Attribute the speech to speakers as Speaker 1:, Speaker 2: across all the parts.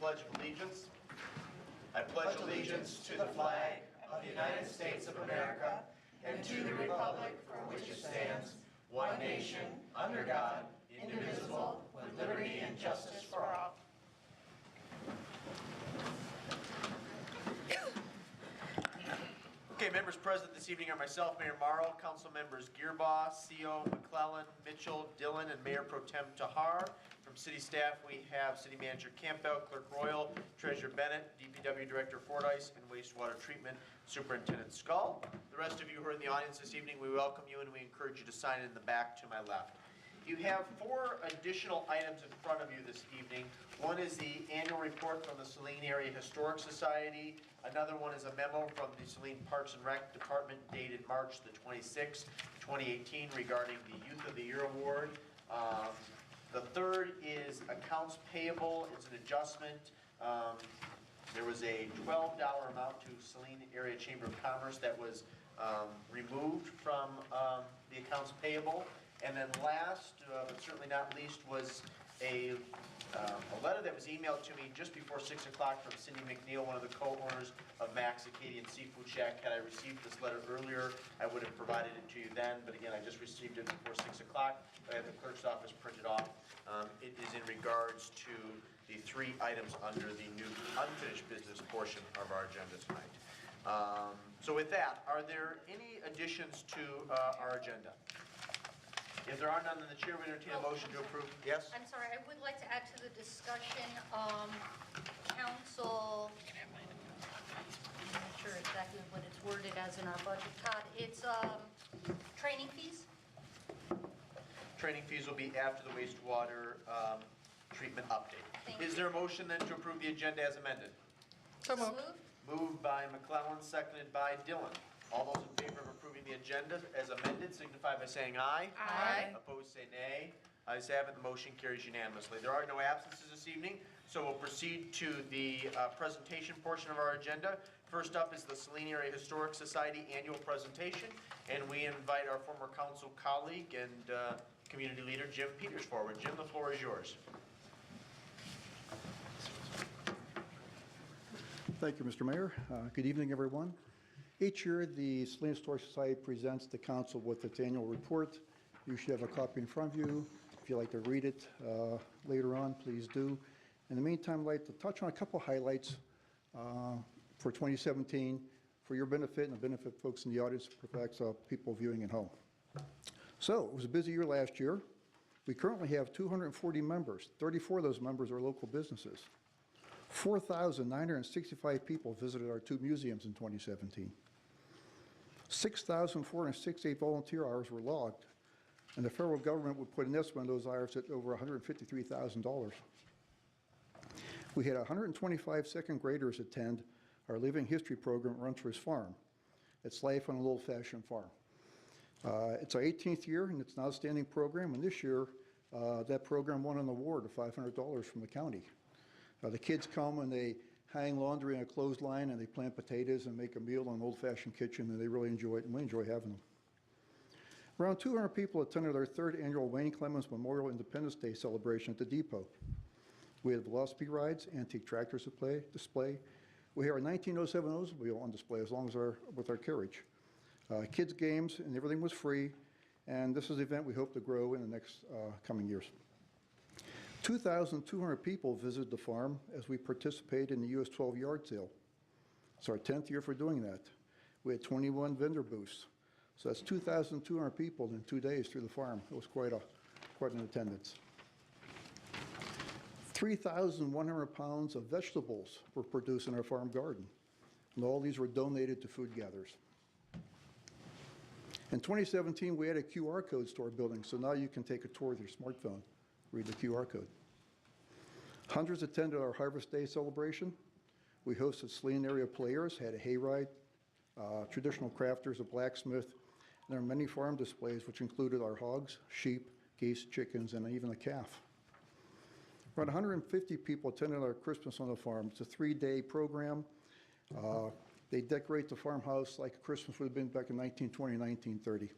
Speaker 1: Pledge of Allegiance.
Speaker 2: I pledge allegiance to the flag of the United States of America and to the republic for which it stands, one nation, under God, indivisible, with liberty and justice for all.
Speaker 1: Okay, members present this evening are myself, Mayor Morrow, Council members Gearbaugh, CO, McClellan, Mitchell, Dillon, and Mayor Pro Tem Tahar. From City staff, we have City Manager Campbell, Clerk Royal, Treasurer Bennett, DPW Director Fordyce, and Wastewater Treatment Superintendent Skull. The rest of you who are in the audience this evening, we welcome you and we encourage you to sign in the back to my left. You have 4 additional items in front of you this evening. One is the annual report from the Saline Area Historic Society. Another one is a memo from the Saline Parks and Rec Department dated March the 26th, 2018 regarding the Youth of the Year Award. The third is accounts payable. It's an adjustment. There was a $12 amount to Saline Area Chamber of Commerce that was removed from the accounts payable. And then last, but certainly not least, was a letter that was emailed to me just before 6 o'clock from Cindy McNeil, one of the co-owners of Max Acadian Seafood Shack. Had I received this letter earlier, I would have provided it to you then, but again, I just received it before 6 o'clock. I have the clerk's office printed off. It is in regards to the 3 items under the new unfinished business portion of our agenda tonight. So with that, are there any additions to our agenda? If there are none, then the chair would entertain a motion to approve. Yes?
Speaker 3: I'm sorry, I would like to add to the discussion, council, I'm not sure exactly what it's worded as in our budget, Todd. It's training fees.
Speaker 1: Training fees will be after the wastewater treatment update. Is there a motion then to approve the agenda as amended?
Speaker 3: So moved.
Speaker 1: Moved by McClellan, seconded by Dillon. All those in favor of approving the agenda as amended signify by saying aye.
Speaker 3: Aye.
Speaker 1: Opposed say nay. Ayes have it, the motion carries unanimously. There are no absences this evening, so we'll proceed to the presentation portion of our agenda. First up is the Saline Area Historic Society annual presentation, and we invite our former council colleague and community leader Jim Peters forward. Jim, the floor is yours.
Speaker 4: Thank you, Mr. Mayor. Good evening, everyone. Each year, the Saline Historic Society presents the council with its annual report. You should have a copy in front of you. If you'd like to read it later on, please do. In the meantime, I'd like to touch on a couple highlights for 2017 for your benefit and the benefit of folks in the audience, perhaps people viewing at home. So, it was a busy year last year. We currently have 240 members. 34 of those members are local businesses. 4,965 people visited our 2 museums in 2017. 6,468 volunteer hours were logged, and the federal government would put an estimate on those hours at over $153,000. We had 125 second graders attend our Living History program at Runter's Farm. It's life on an old-fashioned farm. It's our 18th year, and it's an outstanding program, and this year that program won an award of $500 from the county. The kids come and they hang laundry on a clothesline and they plant potatoes and make a meal in an old-fashioned kitchen, and they really enjoy it, and we enjoy having them. Around 200 people attended our 3rd annual Wayne Clemens Memorial Independence Day celebration at the depot. We had velocity rides, antique tractors display. We had our 1907 Oldsmobile on display as long as with our carriage. Kids games, and everything was free, and this is an event we hope to grow in the next coming years. 2,200 people visited the farm as we participated in the US 12 yard sale. It's our 10th year for doing that. We had 21 vendor booths. So that's 2,200 people in 2 days through the farm. It was quite an attendance. 3,100 pounds of vegetables were produced in our farm garden, and all these were donated to food gatherers. In 2017, we added QR codes to our building, so now you can take a tour with your smartphone, read the QR code. Hundreds attended our Harvest Day celebration. We hosted Saline area players, had a hayride, traditional crafters, a blacksmith, and there are many farm displays which included our hogs, sheep, geese, chickens, and even a calf. Around 150 people attended our Christmas on the Farm. It's a 3-day program. They decorate the farmhouse like Christmas would have been back in 1920, 1930.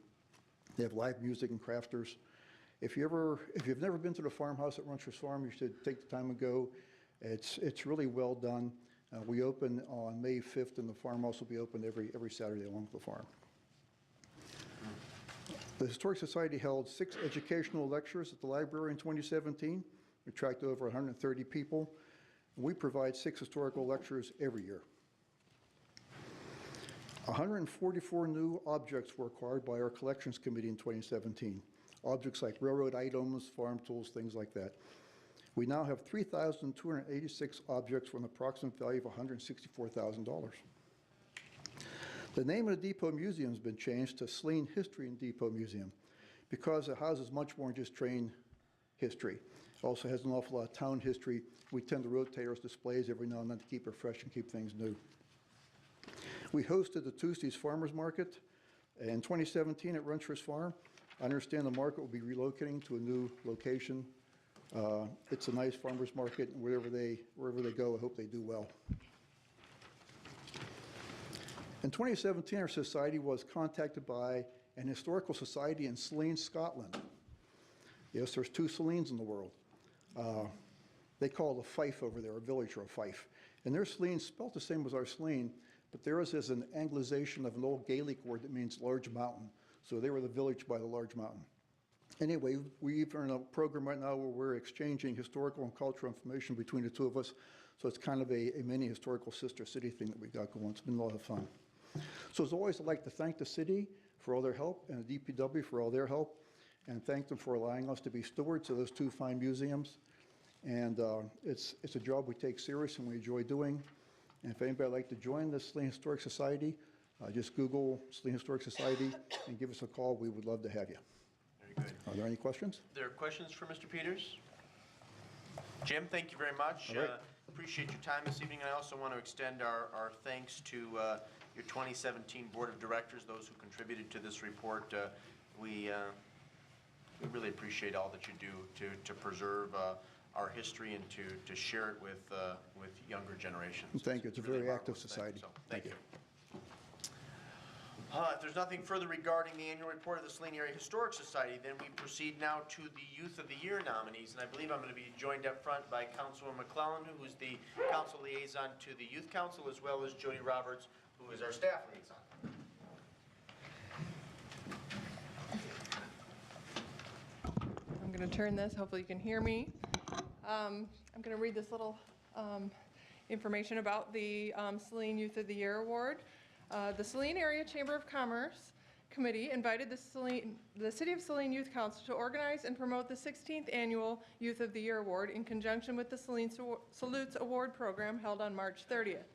Speaker 4: They have live music and crafters. If you've never been to the farmhouse at Runter's Farm, you should take the time and go. It's really well done. We open on May 5th, and the farmhouse will be open every Saturday along with the farm. The Historic Society held 6 educational lectures at the library in 2017. We attracted over 130 people. We provide 6 historical lectures every year. 144 new objects were acquired by our collections committee in 2017. Objects like railroad items, farm tools, things like that. We now have 3,286 objects for an approximate value of $164,000. The name of the Depot Museum has been changed to Saline History and Depot Museum because it houses much more than just train history. It also has an awful lot of town history. We tend to rotate our displays every now and then to keep it fresh and keep things new. We hosted the Tuesday's Farmers Market in 2017 at Runcher's Farm. I understand the market will be relocating to a new location. It's a nice farmers market, and wherever they go, I hope they do well. In 2017, our society was contacted by an historical society in Saline, Scotland. Yes, there's 2 Salines in the world. They call it a fief over there, a village or a fief. And their Saline is spelled the same as our Saline, but theirs is an Anglicization of an old Gaelic word that means large mountain. So they were the village by the large mountain. Anyway, we're in a program right now where we're exchanging historical and cultural information between the 2 of us. So it's kind of a mini historical sister city thing that we got going. It's been a lot of fun. So as always, I'd like to thank the city for all their help and the DPW for all their help, and thank them for allowing us to be stewards of those 2 fine museums. And it's a job we take serious and we enjoy doing. And if anybody would like to join the Saline Historic Society, just Google Saline Historic Society and give us a call. We would love to have you.
Speaker 1: Very good.
Speaker 4: Are there any questions?
Speaker 1: There are questions for Mr. Peters? Jim, thank you very much.
Speaker 4: All right.
Speaker 1: Appreciate your time this evening. I also want to extend our thanks to your 2017 Board of Directors, those who contributed to this report. We really appreciate all that you do to preserve our history and to share it with younger generations.
Speaker 4: Thank you. It's a
Speaker 1: really
Speaker 4: very active
Speaker 1: marvelous thing.
Speaker 4: society.
Speaker 1: So, thank you. If there's nothing further regarding the annual report of the Saline Area Historic Society, then we proceed now to the Youth of the Year nominees. And I believe I'm going to be joined up front by Councilwoman McClellan, who is the council liaison to the Youth Council, as well as Jody Roberts, who is our staff liaison.
Speaker 5: I'm going to turn this, hopefully you can hear me. I'm going to read this little information about the Saline Youth of the Year Award. The Saline Area Chamber of Commerce Committee invited the City of Saline Youth Council to organize and promote the 16th Annual Youth of the Year Award in conjunction with the Saline Salutes Award program held on March 30th.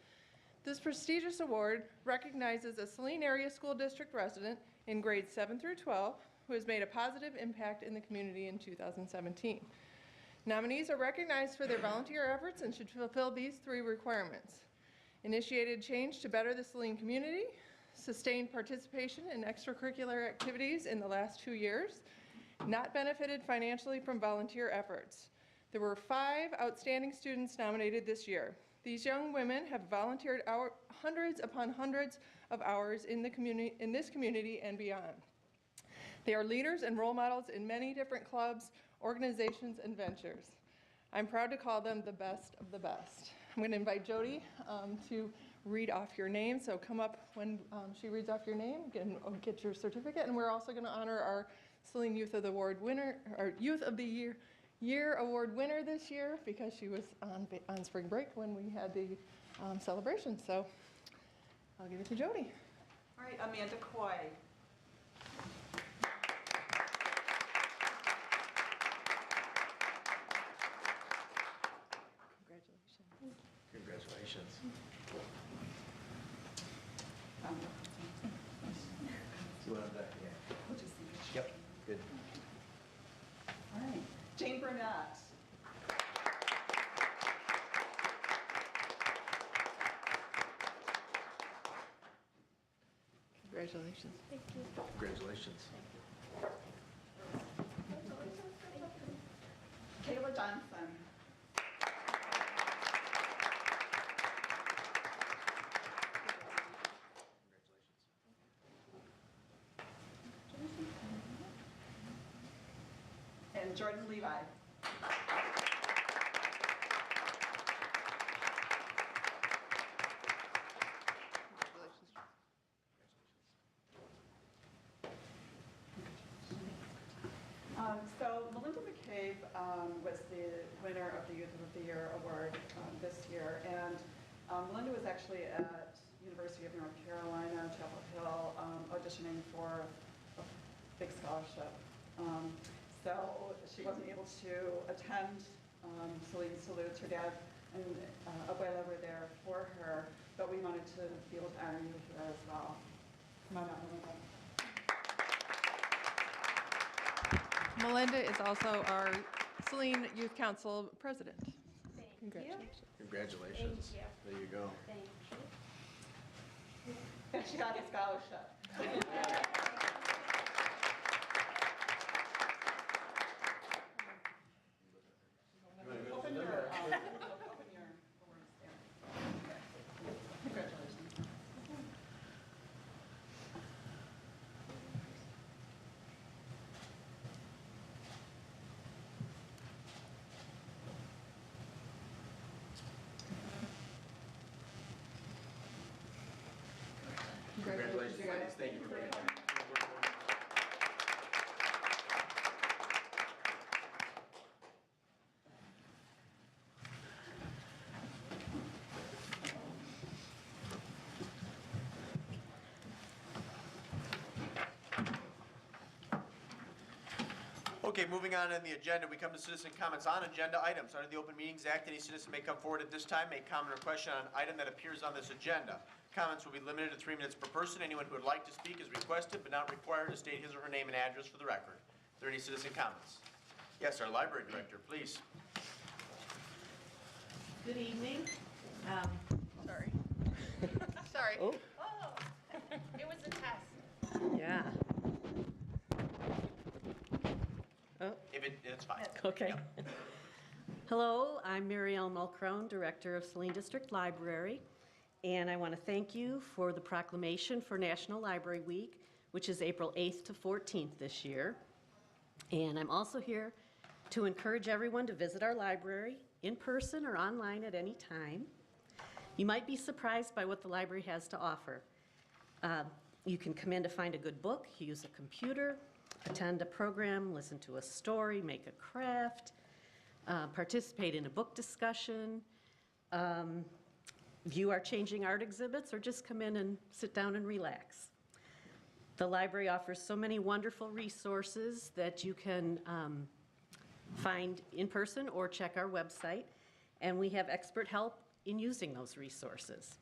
Speaker 5: This prestigious award recognizes a Saline Area School District resident in grades 7 through 12 who has made a positive impact in the community in 2017. Nominees are recognized for their volunteer efforts and should fulfill these 3 requirements: initiated change to better the Saline community, sustained participation in extracurricular activities in the last 2 years, not benefited financially from volunteer efforts. There were 5 outstanding students nominated this year. These young women have volunteered hundreds upon hundreds of hours in this community and beyond. They are leaders and role models in many different clubs, organizations, and ventures. I'm proud to call them the best of the best. I'm going to invite Jody to read off your name. So come up when she reads off your name and get your certificate. And we're also going to honor our Saline Youth of the Award winner, our Youth of the Year Award winner this year, because she was on spring break when we had the celebration. So I'll give it to Jody.
Speaker 6: All right, Amanda Coy.
Speaker 1: Congratulations. Yep, good.
Speaker 6: All right, Jane Burnett.
Speaker 5: Congratulations.
Speaker 3: Thank you.
Speaker 1: Congratulations.
Speaker 6: Kayla Johnson. And Jordan Levi. So Melinda McCabe was the winner of the Youth of the Year award this year, and Melinda was actually at University of North Carolina, Chapel Hill, auditioning for a big scholarship. So she wasn't able to attend Saline Salutes. Her dad and Abuela were there for her, but we wanted to be able to honor you here as well. Come on up, Melinda.
Speaker 5: Melinda is also our Saline Youth Council president.
Speaker 3: Thank
Speaker 5: Congratulations.
Speaker 1: Congratulations.
Speaker 3: Thank you.
Speaker 1: There you go.
Speaker 3: Thank you.
Speaker 6: And she got a scholarship. Open your awards there. Congratulations.
Speaker 1: Congratulations, ladies. Thank you for being here. Okay, moving on in the agenda, we come to citizen comments on agenda items. Under the Open Meetings Act, any citizen may come forward at this time, make comment or question on an item that appears on this agenda. Comments will be limited to 3 minutes per person. Anyone who would like to speak is requested but not required to state his or her name and address for the record. Are there any citizen comments? Yes, our library director, please.
Speaker 7: Good evening.
Speaker 5: Sorry. Sorry.
Speaker 7: Oh,
Speaker 3: Oh, it was a test.
Speaker 7: yeah. Oh,
Speaker 1: It's fine.
Speaker 7: okay.
Speaker 1: Yep.
Speaker 7: Hello, I'm Mary Ellen Mulcrone, Director of Saline District Library, and I want to thank you for the proclamation for National Library Week, which is April 8th to 14th this year. And I'm also here to encourage everyone to visit our library in person or online at any time. You might be surprised by what the library has to offer. You can come in to find a good book, use a computer, attend a program, listen to a story, make a craft, participate in a book discussion, view our changing art exhibits, or just come in and sit down and relax. The library offers so many wonderful resources that you can find in person or check our website, and we have expert help in using those resources.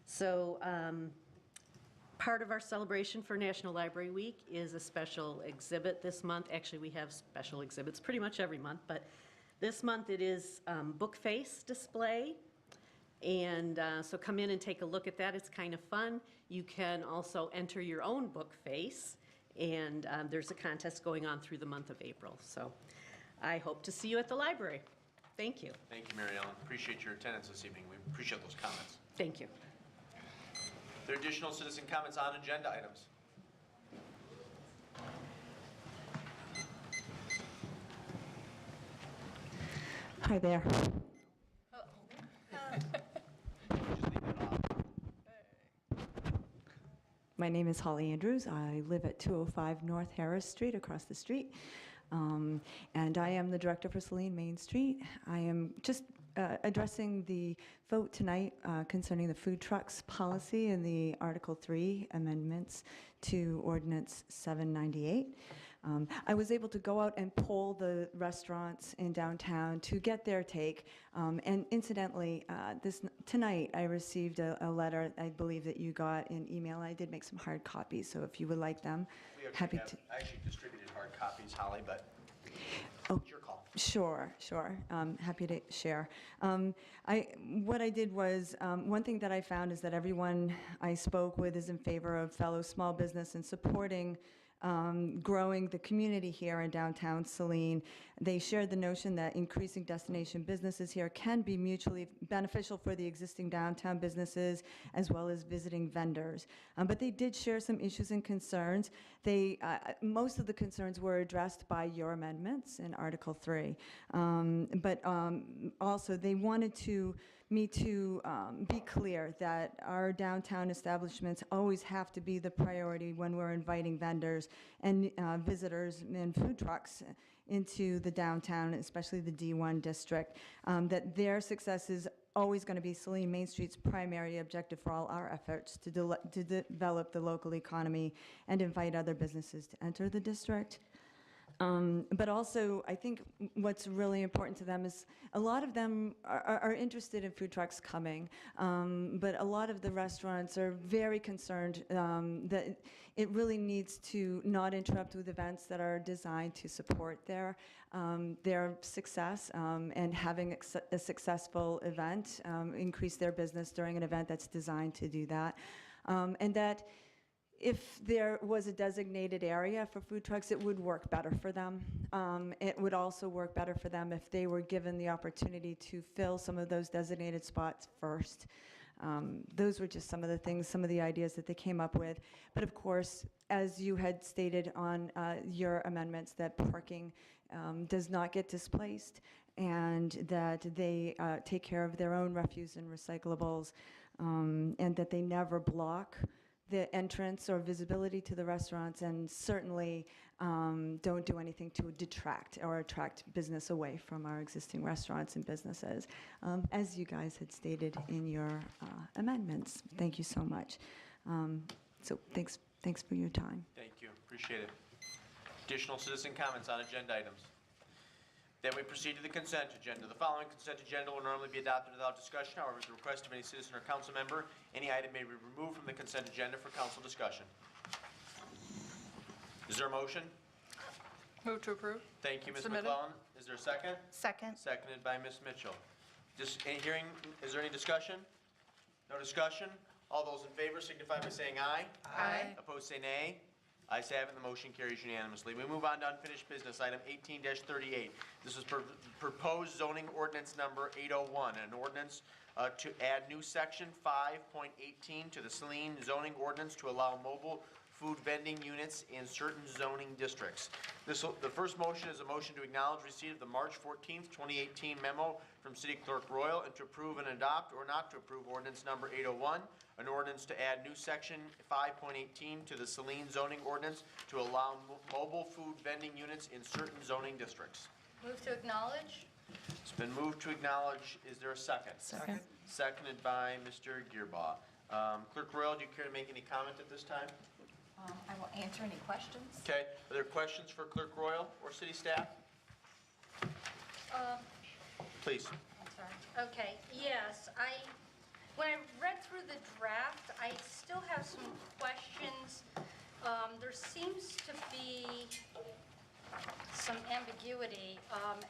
Speaker 7: So part of our celebration for National Library Week is a special exhibit this month. Actually, we have special exhibits pretty much every month, but this month it is book face display. And so come in and take a look at that. It's kind of fun. You can also enter your own book face, and there's a contest going on through the month of April. So I hope to see you at the library. Thank you.
Speaker 1: Thank you, Mary Ellen. Appreciate your attendance this evening. We appreciate those comments.
Speaker 7: Thank you.
Speaker 1: Are there additional citizen comments on agenda items?
Speaker 8: Hi there.
Speaker 1: Just leave that off.
Speaker 8: My name is Holly Andrews. I live at 205 North Harris Street, across the street. And I am the director for Saline Main Street. I am just addressing the vote tonight concerning the food trucks policy and the Article 3 amendments to Ordinance 798. I was able to go out and poll the restaurants in downtown to get their take. And incidentally, tonight I received a letter, I believe that you got in email. I did make some hard copies, so if you would like them,
Speaker 1: We actually
Speaker 8: happy
Speaker 1: have,
Speaker 8: to.
Speaker 1: I actually distributed hard copies, Holly, but
Speaker 8: Oh.
Speaker 1: it's your call.
Speaker 8: Sure. Happy to share. What I did was, one thing that I found is that everyone I spoke with is in favor of fellow small business and supporting growing the community here in downtown Saline. They shared the notion that increasing destination businesses here can be mutually beneficial for the existing downtown businesses as well as visiting vendors. But they did share some issues and concerns. Most of the concerns were addressed by your amendments in Article 3. But also they wanted me to be clear that our downtown establishments always have to be the priority when we're inviting vendors and visitors and food trucks into the downtown, especially the D1 district, that their success is always going to be Saline Main Street's primary objective for all our efforts to develop the local economy and invite other businesses to enter the district. But also, I think what's really important to them is a lot of them are interested in food trucks coming, but a lot of the restaurants are very concerned that it really needs to not interrupt with events that are designed to support their success, and having a successful event, increase their business during an event that's designed to do that. And that if there was a designated area for food trucks, it would work better for them. It would also work better for them if they were given the opportunity to fill some of those designated spots first. Those were just some of the things, some of the ideas that they came up with. But of course, as you had stated on your amendments, that parking does not get displaced, and that they take care of their own refuse and recyclables, and that they never block the entrance or visibility to the restaurants, and certainly don't do anything to detract or attract business away from our existing restaurants and businesses, as you guys had stated in your amendments. Thank you so much. So thanks for your time.
Speaker 1: Thank you, appreciate it. Additional citizen comments on agenda items? Then we proceed to the consent agenda. The following consent agenda will normally be adopted without discussion. However, at the request of any citizen or council member, any item may be removed from the consent agenda for council discussion. Is there a motion?
Speaker 5: Move to approve.
Speaker 1: Thank you, Ms.
Speaker 5: Submitted.
Speaker 1: McClellan. Is there a second?
Speaker 9: Second.
Speaker 1: Seconded by Ms. Mitchell. Is there any discussion? No discussion? All those in favor signify by saying aye.
Speaker 9: Aye.
Speaker 1: Opposed, say nay. Ayes have it, and the motion carries unanimously. We move on to unfinished business, item 18-38. This is proposed zoning ordinance number 801, an ordinance to add new section 5.18 to the Saline zoning ordinance to allow mobile food vending units in certain zoning districts. The first motion is a motion to acknowledge receipt of the March 14th, 2018 memo from City Clerk Royal, and to approve and adopt or not to approve ordinance number 801, an ordinance to add new section 5.18 to the Saline zoning ordinance to allow mobile food vending units in certain zoning districts.
Speaker 3: Move to acknowledge?
Speaker 1: It's been moved to acknowledge. Is there a second?
Speaker 9: Second.
Speaker 1: Seconded by Mr. Gearbaugh. Clerk Royal, do you care to make any comment at this time?
Speaker 9: I will answer any questions.
Speaker 1: Okay. Are there questions for Clerk Royal or city staff? Please.
Speaker 3: I'm sorry. Okay, yes, when I read through the draft, I still have some questions. There seems to be some ambiguity,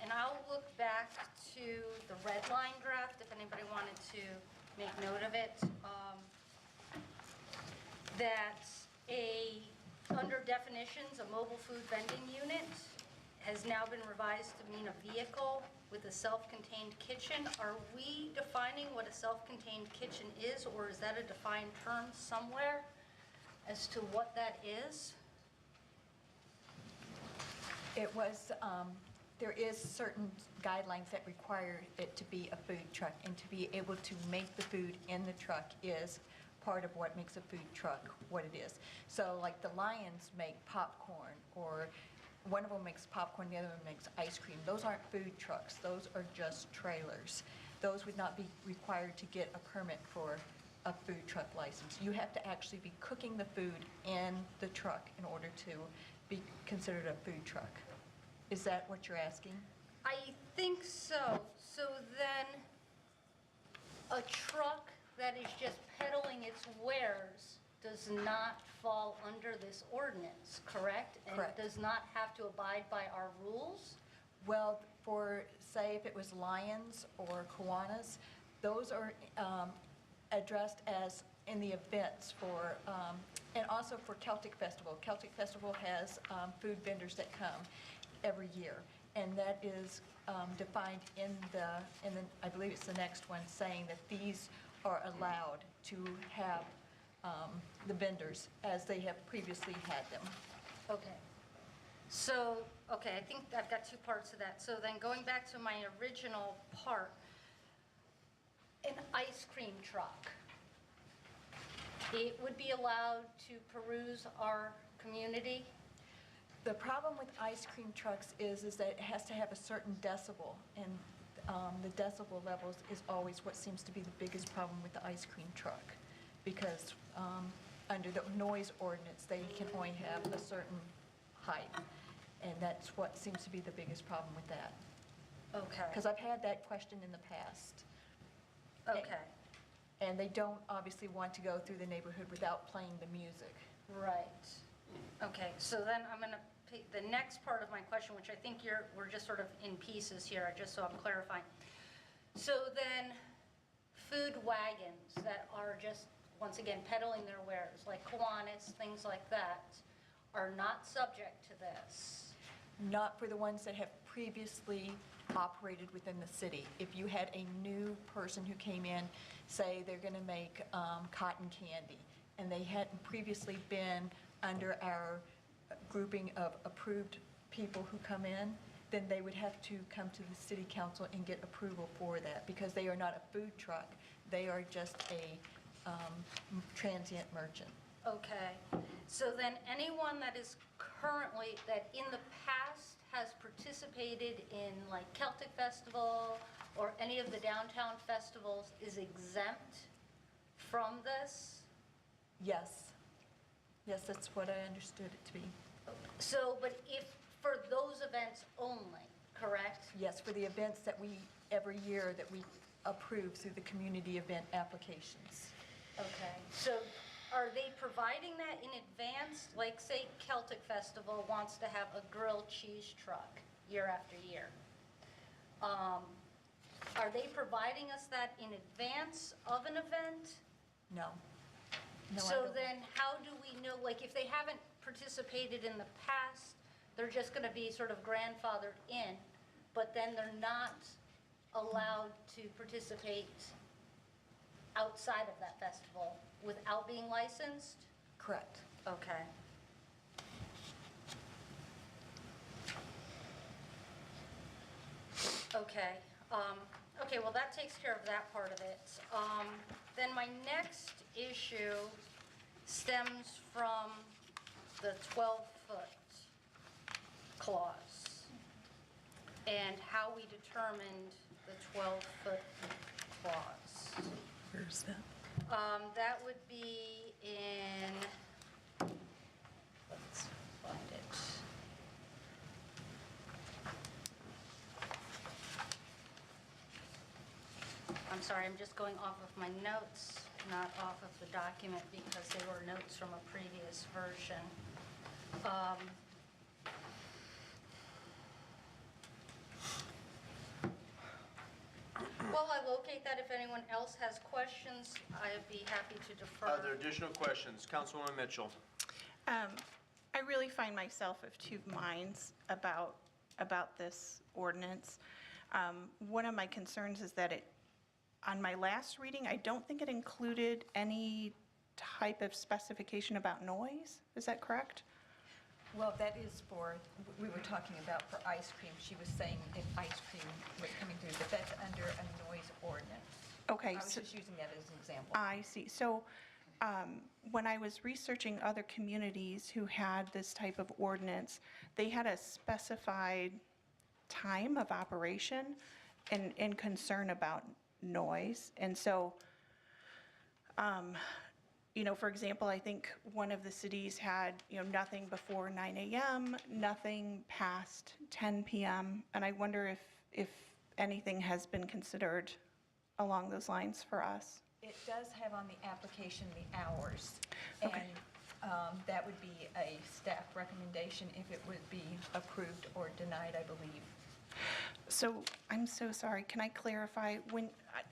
Speaker 3: and I'll look back to the red line draft if anybody wanted to make note of it. That under definitions, a mobile food vending unit has now been revised to mean a vehicle with a self-contained kitchen. Are we defining what a self-contained kitchen is, or is that a defined term somewhere as to what that is?
Speaker 9: It was, there is certain guidelines that require it to be a food truck, and to be able to make the food in the truck is part of what makes a food truck what it is. So like the Lions make popcorn, or one of them makes popcorn, the other one makes ice cream. Those aren't food trucks, those are just trailers. Those would not be required to get a permit for a food truck license. You have to actually be cooking the food in the truck in order to be considered a food truck. Is that what you're asking?
Speaker 3: I think so. So then, a truck that is just peddling its wares does not fall under this ordinance, correct?
Speaker 9: Correct.
Speaker 3: And does not have to abide by our rules?
Speaker 9: Well, for, say, if it was Lions or Kiwanis, those are addressed as in the events for, and also for Celtic Festival. Celtic Festival has food vendors that come every year, and that is defined in the, I believe it's the next one, saying that these are allowed to have the vendors as they have previously had them.
Speaker 3: Okay. So, okay, I think I've got two parts of that. So then going back to my original part, an ice cream truck, it would be allowed to peruse our community?
Speaker 9: The problem with ice cream trucks is that it has to have a certain decibel, and the decibel levels is always what seems to be the biggest problem with the ice cream truck, because under the noise ordinance, they can only have a certain height, and that's what seems to be the biggest problem with that.
Speaker 3: Okay.
Speaker 9: Because I've had that question in the past.
Speaker 3: Okay,
Speaker 9: And they don't obviously want to go through the neighborhood without playing the music.
Speaker 3: right. Okay, so then I'm going to pick the next part of my question, which I think we're just sort of in pieces here, just so I'm clarifying. So then, food wagons that are just, once again, peddling their wares, like Kiwanis, things like that, are not subject to this?
Speaker 9: Not for the ones that have previously operated within the city. If you had a new person who came in, say they're going to make cotton candy, and they hadn't previously been under our grouping of approved people who come in, then they would have to come to the city council and get approval for that, because they are not a food truck. They are just a transient merchant.
Speaker 3: Okay, so then anyone that is currently, that in the past has participated in like Celtic Festival or any of the downtown festivals is exempt from this?
Speaker 9: Yes. Yes, that's what I understood it to be.
Speaker 3: So, but if, for those events only, correct?
Speaker 9: Yes, for the events that we, every year that we approve through the community event applications.
Speaker 3: Okay, so are they providing that in advance? Like, say Celtic Festival wants to have a grilled cheese truck year after year. Are they providing us that in advance of an event?
Speaker 9: No. No, I
Speaker 3: So
Speaker 9: don't.
Speaker 3: then how do we know, like, if they haven't participated in the past, they're just going to be sort of grandfathered in, but then they're not allowed to participate outside of that festival without being licensed?
Speaker 9: Correct.
Speaker 3: Okay. Okay, okay, well, that takes care of that part of it. Then my next issue stems from the 12-foot clause and how we determined the 12-foot clause.
Speaker 9: Where's that?
Speaker 3: That would be in, let's find it. I'm sorry, I'm just going off of my notes, not off of the document, because they were notes from a previous version. While I locate that, if anyone else has questions, I'd be happy to defer.
Speaker 1: Are there additional questions? Councilwoman Mitchell.
Speaker 10: I really find myself of two minds about this ordinance. One of my concerns is that on my last reading, I don't think it included any type of specification about noise. Is that correct?
Speaker 9: Well, that is for, we were talking about for ice cream. She was saying if ice cream was coming through, but that's under a noise ordinance.
Speaker 10: Okay.
Speaker 9: I was just using that as an example.
Speaker 10: I see. So when I was researching other communities who had this type of ordinance, they had a specified time of operation and concern about noise. And so, for example, I think one of the cities had, nothing before 9 a.m., nothing past 10 p.m. And I wonder if anything has been considered along those lines for us.
Speaker 9: It does have on the application the hours.
Speaker 10: Okay.
Speaker 9: And that would be a staff recommendation if it would be approved or denied, I believe.
Speaker 10: So I'm so sorry. Can I clarify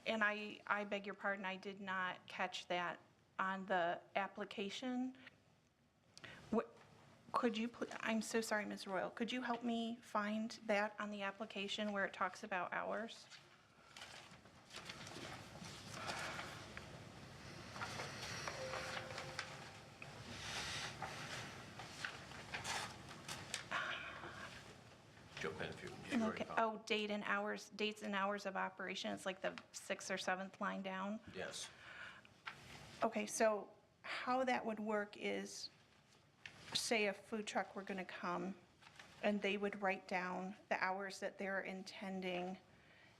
Speaker 10: and I beg your pardon, I did not catch that on the application. Could you, I'm so sorry, Ms. Royal. Could you help me find that on the application where it talks about hours?
Speaker 1: Jump in if you
Speaker 10: Okay. Oh, dates and hours of operation. It's like the 6th or 7th line down.
Speaker 1: Yes.
Speaker 10: Okay, so how that would work is say a food truck were going to come and they would write down the hours that they're intending,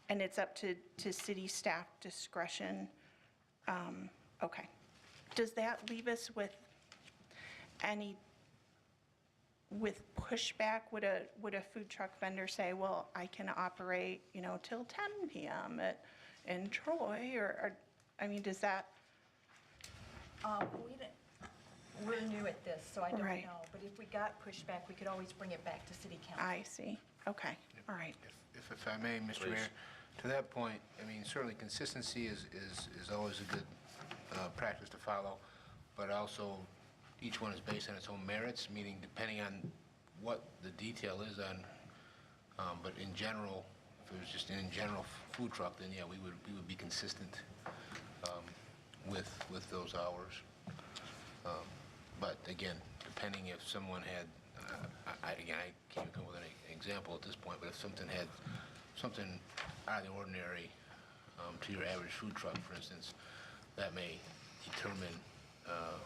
Speaker 10: and it's up to city staff discretion. Okay. Does that leave us with pushback? Would a food truck vendor say, well, I can operate, till 10 PM in Troy, or, I mean, does that?
Speaker 9: We're new at this, so I don't
Speaker 10: Right.
Speaker 9: know. But if we got pushback, we could always bring it back to city council.
Speaker 10: I see. Okay, all right.
Speaker 11: If I may, Mr. Mayor, to that point, I mean, certainly consistency is always a good practice to follow, but also each one is based on its own merits, meaning depending on what the detail is on, but in general, if it was just in general food truck, then yeah, we would be consistent with those hours. But again, depending if someone had, I can't come up with an example at this point, but if something had something out of the ordinary to your average food truck, for instance, that may determine a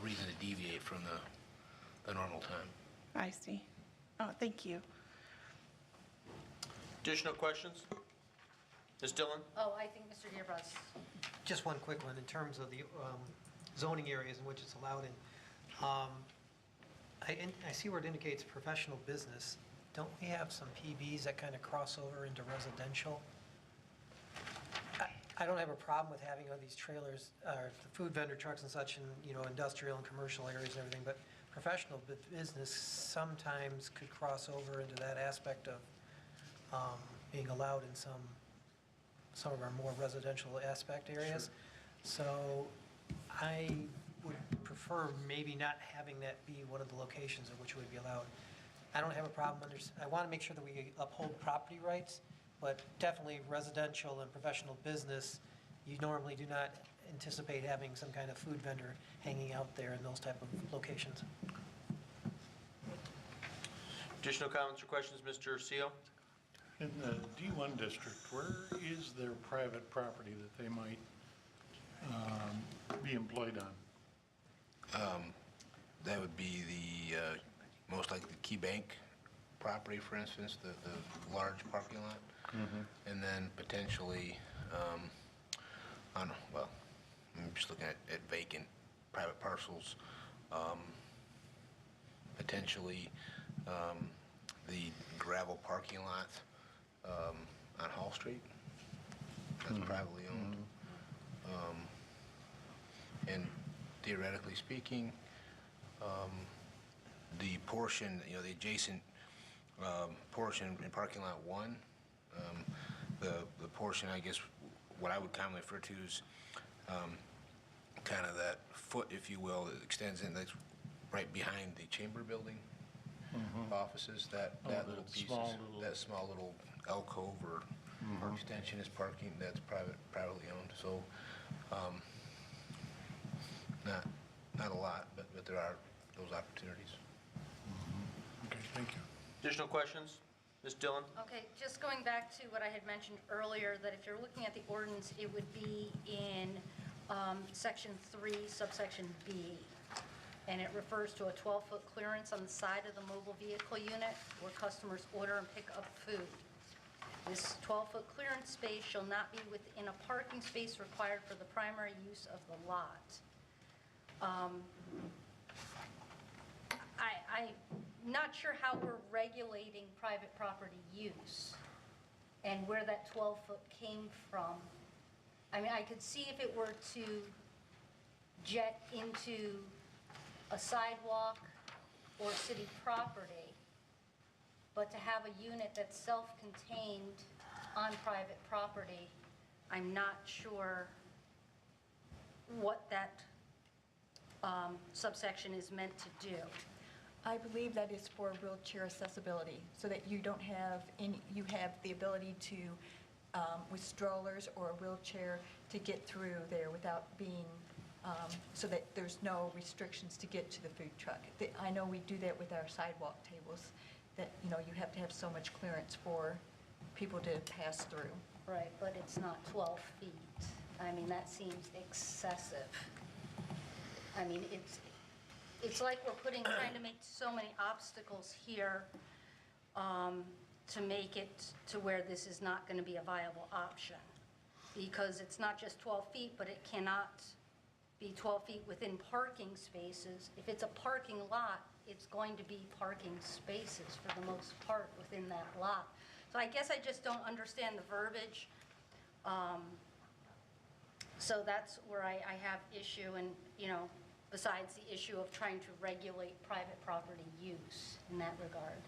Speaker 11: reason to deviate from the normal time.
Speaker 10: I see. Oh, thank you.
Speaker 1: Additional questions? Ms. Dillon?
Speaker 3: Oh, I think Mr. Gearboss.
Speaker 12: Just one quick one, in terms of the zoning areas in which it's allowed in. I see where it indicates professional business. Don't we have some PBs that kind of cross over into residential? I don't have a problem with having all these trailers, the food vendor trucks and such, in, industrial and commercial areas and everything, but professional business sometimes could cross over into that aspect of being allowed in some of our more residential aspect areas. So I would prefer maybe not having that be one of the locations in which it would be allowed. I don't have a problem, I want to make sure that we uphold property rights, but definitely residential and professional business, you normally do not anticipate having some kind of food vendor hanging out there in those type of locations.
Speaker 1: Additional comments or questions, Mr. Seal?
Speaker 13: In the D1 district, where is there private property that they might be employed on?
Speaker 11: That would be the, most likely the Key Bank property, for instance, the large parking lot. And then potentially, I'm just looking at vacant private parcels, potentially the gravel parking lot on Hall Street, that's privately owned. And theoretically speaking, the portion, the adjacent portion in parking lot 1, the portion, I guess, what I would commonly refer to as kind of that foot, if you will, that extends in, that's right behind the chamber building offices, that little piece, that small little alcove or extension is parking, that's privately owned. So not a lot, but there are those opportunities.
Speaker 13: Okay, thank you.
Speaker 1: Additional questions? Ms. Dillon?
Speaker 3: Okay, just going back to what I had mentioned earlier, that if you're looking at the ordinance, it would be in Section 3, subsection B, and it refers to a 12-foot clearance on the side of the mobile vehicle unit where customers order and pick up food. This 12-foot clearance space shall not be within a parking space required for the primary use of the lot. I'm not sure how we're regulating private property use and where that 12-foot came from. I mean, I could see if it were to jet into a sidewalk or city property, but to have a unit that's self-contained on private property, I'm not sure what that subsection is meant to do.
Speaker 9: I believe that is for wheelchair accessibility, so that you don't have any, you have the ability to, with strollers or a wheelchair, to get through there without being, so that there's no restrictions to get to the food truck. I know we do that with our sidewalk tables, that, you have to have so much clearance for people to pass through.
Speaker 3: Right, but it's not 12 feet. I mean, that seems excessive. I mean, it's like we're trying to make so many obstacles here to make it to where this is not going to be a viable option. Because it's not just 12 feet, but it cannot be 12 feet within parking spaces. If it's a parking lot, it's going to be parking spaces for the most part within that lot. So I guess I just don't understand the verbiage. So that's where I have issue, and, you know, besides the issue of trying to regulate private property use in that regard.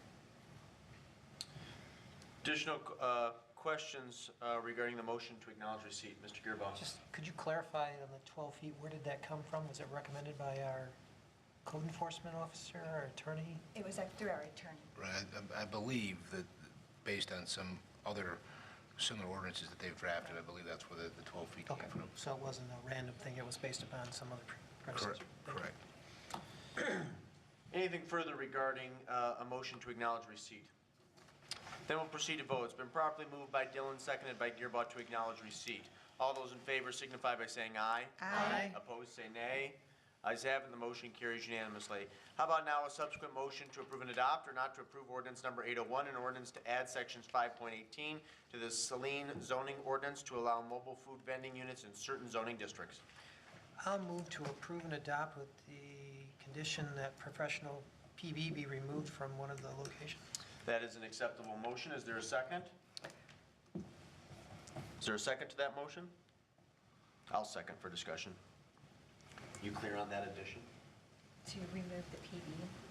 Speaker 1: Additional questions regarding the motion to acknowledge receipt. Mr. Gearboss.
Speaker 12: Just, could you clarify on the 12 feet, where did that come from? Was it recommended by our code enforcement officer, our attorney?
Speaker 9: It was through our attorney.
Speaker 11: Right, I believe that based on some other similar ordinances that they've drafted, I believe that's where the 12 feet came
Speaker 12: Okay,
Speaker 11: from.
Speaker 12: so it wasn't a random thing, it was based upon some other predecessor?
Speaker 11: Correct.
Speaker 1: Anything further regarding a motion to acknowledge receipt? Then we'll proceed to vote. It's been properly moved by Dillon, seconded by Gearboss to acknowledge receipt. All those in favor signify by saying aye.
Speaker 10: Aye.
Speaker 1: Opposed, say nay. Ayes have it, and the motion carries unanimously. How about now a subsequent motion to approve and adopt or not to approve ordinance number 801, an ordinance to add sections 5.18 to the Saline zoning ordinance to allow mobile food vending units in certain zoning districts?
Speaker 12: I'll move to approve and adopt with the condition that professional PB be removed from one of the locations.
Speaker 1: That is an acceptable motion. Is there a second? Is there a second to that motion? I'll second for discussion. You clear on that addition?
Speaker 9: To remove the PB.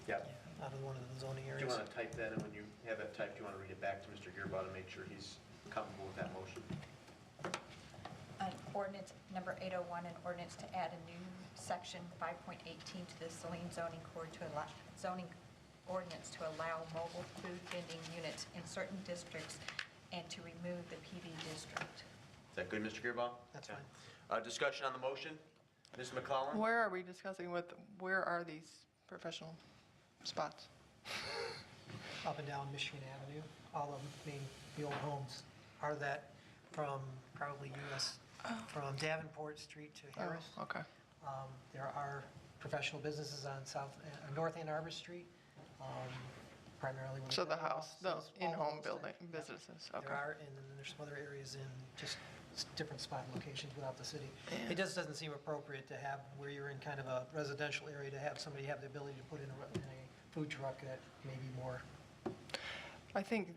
Speaker 1: Yep.
Speaker 12: Out of one of the zoning
Speaker 1: Do
Speaker 12: areas.
Speaker 1: you want to type that, and when you have that typed, do you want to read it back to Mr. Gearboss to make sure he's comfortable with that motion?
Speaker 9: Ordinance number 801, an ordinance to add a new section 5.18 to the Saline zoning code to allow, zoning ordinance to allow mobile food vending units in certain districts and to remove the PV district.
Speaker 1: Is that good, Mr. Gearboss?
Speaker 12: That's
Speaker 1: Okay.
Speaker 12: fine.
Speaker 1: Discussion on the motion? Ms. McClellan?
Speaker 5: Where are we discussing where are these professional spots?
Speaker 12: Up and down Michigan Avenue, all of them, I mean, the old homes, are that from probably US, from Davenport Street to Harris.
Speaker 5: Oh, okay.
Speaker 12: There are professional businesses on North Ann Arbor Street, primarily.
Speaker 5: So the house, the
Speaker 12: offices, all
Speaker 5: in-home
Speaker 12: those
Speaker 5: building
Speaker 12: things.
Speaker 5: businesses,
Speaker 12: There
Speaker 5: okay.
Speaker 12: are, and then there's some other areas in just different spot locations without the city. It just doesn't seem appropriate to have, where you're in kind of a residential area, to have somebody have the ability to put in a food truck that may be more.
Speaker 5: I think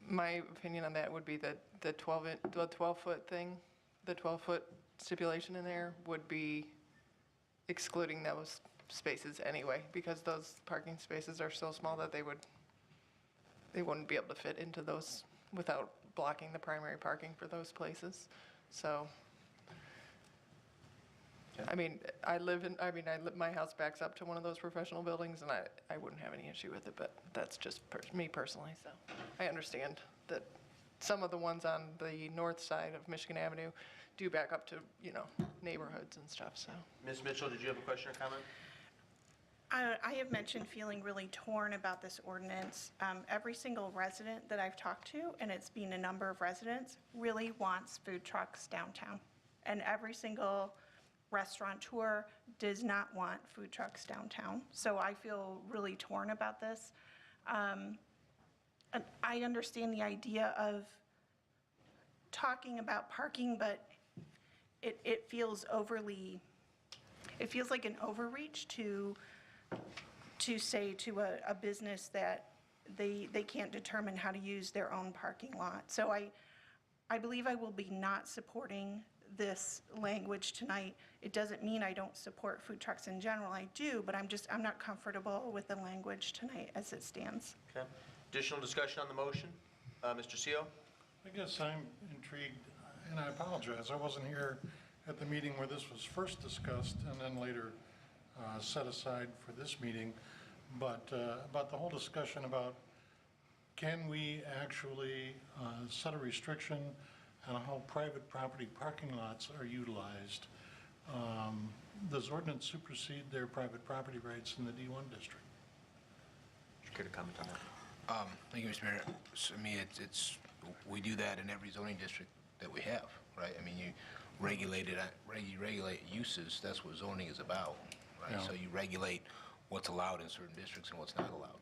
Speaker 5: my opinion on that would be that the 12-foot thing, the 12-foot stipulation in there would be excluding those spaces anyway, because those parking spaces are so small that they wouldn't be able to fit into those without blocking the primary parking for those places. So, I mean, my house backs up to one of those professional buildings, and I wouldn't have any issue with it, but that's just me personally, so. I understand that some of the ones on the north side of Michigan Avenue do back up to, you know, neighborhoods and stuff, so.
Speaker 1: Ms. Mitchell, did you have a question or comment?
Speaker 10: I have mentioned feeling really torn about this ordinance. Every single resident that I've talked to, and it's been a number of residents, really wants food trucks downtown. And every single restaurateur does not want food trucks downtown. So I feel really torn about this. And I understand the idea of talking about parking, but it feels like an overreach to say to a business that they can't determine how to use their own parking lot. So I believe I will be not supporting this language tonight. It doesn't mean I don't support food trucks in general. I do, but I'm not comfortable with the language tonight as it stands.
Speaker 1: Okay. Additional discussion on the motion? Mr. Seal?
Speaker 13: I guess I'm intrigued, and I apologize, I wasn't here at the meeting where this was first discussed and then later set aside for this meeting, but about the whole discussion about can we actually set a restriction on how private property parking lots are utilized? Does ordinance supersede their private property rights in the D1 district?
Speaker 1: Would you care to comment on that?
Speaker 11: Thank you, Mr. Mayor. So, I mean, we do that in every zoning district that we have, right? I mean, you regulate uses, that's what zoning is about, right?
Speaker 13: Yeah.
Speaker 11: So you regulate what's allowed in certain districts and what's not allowed.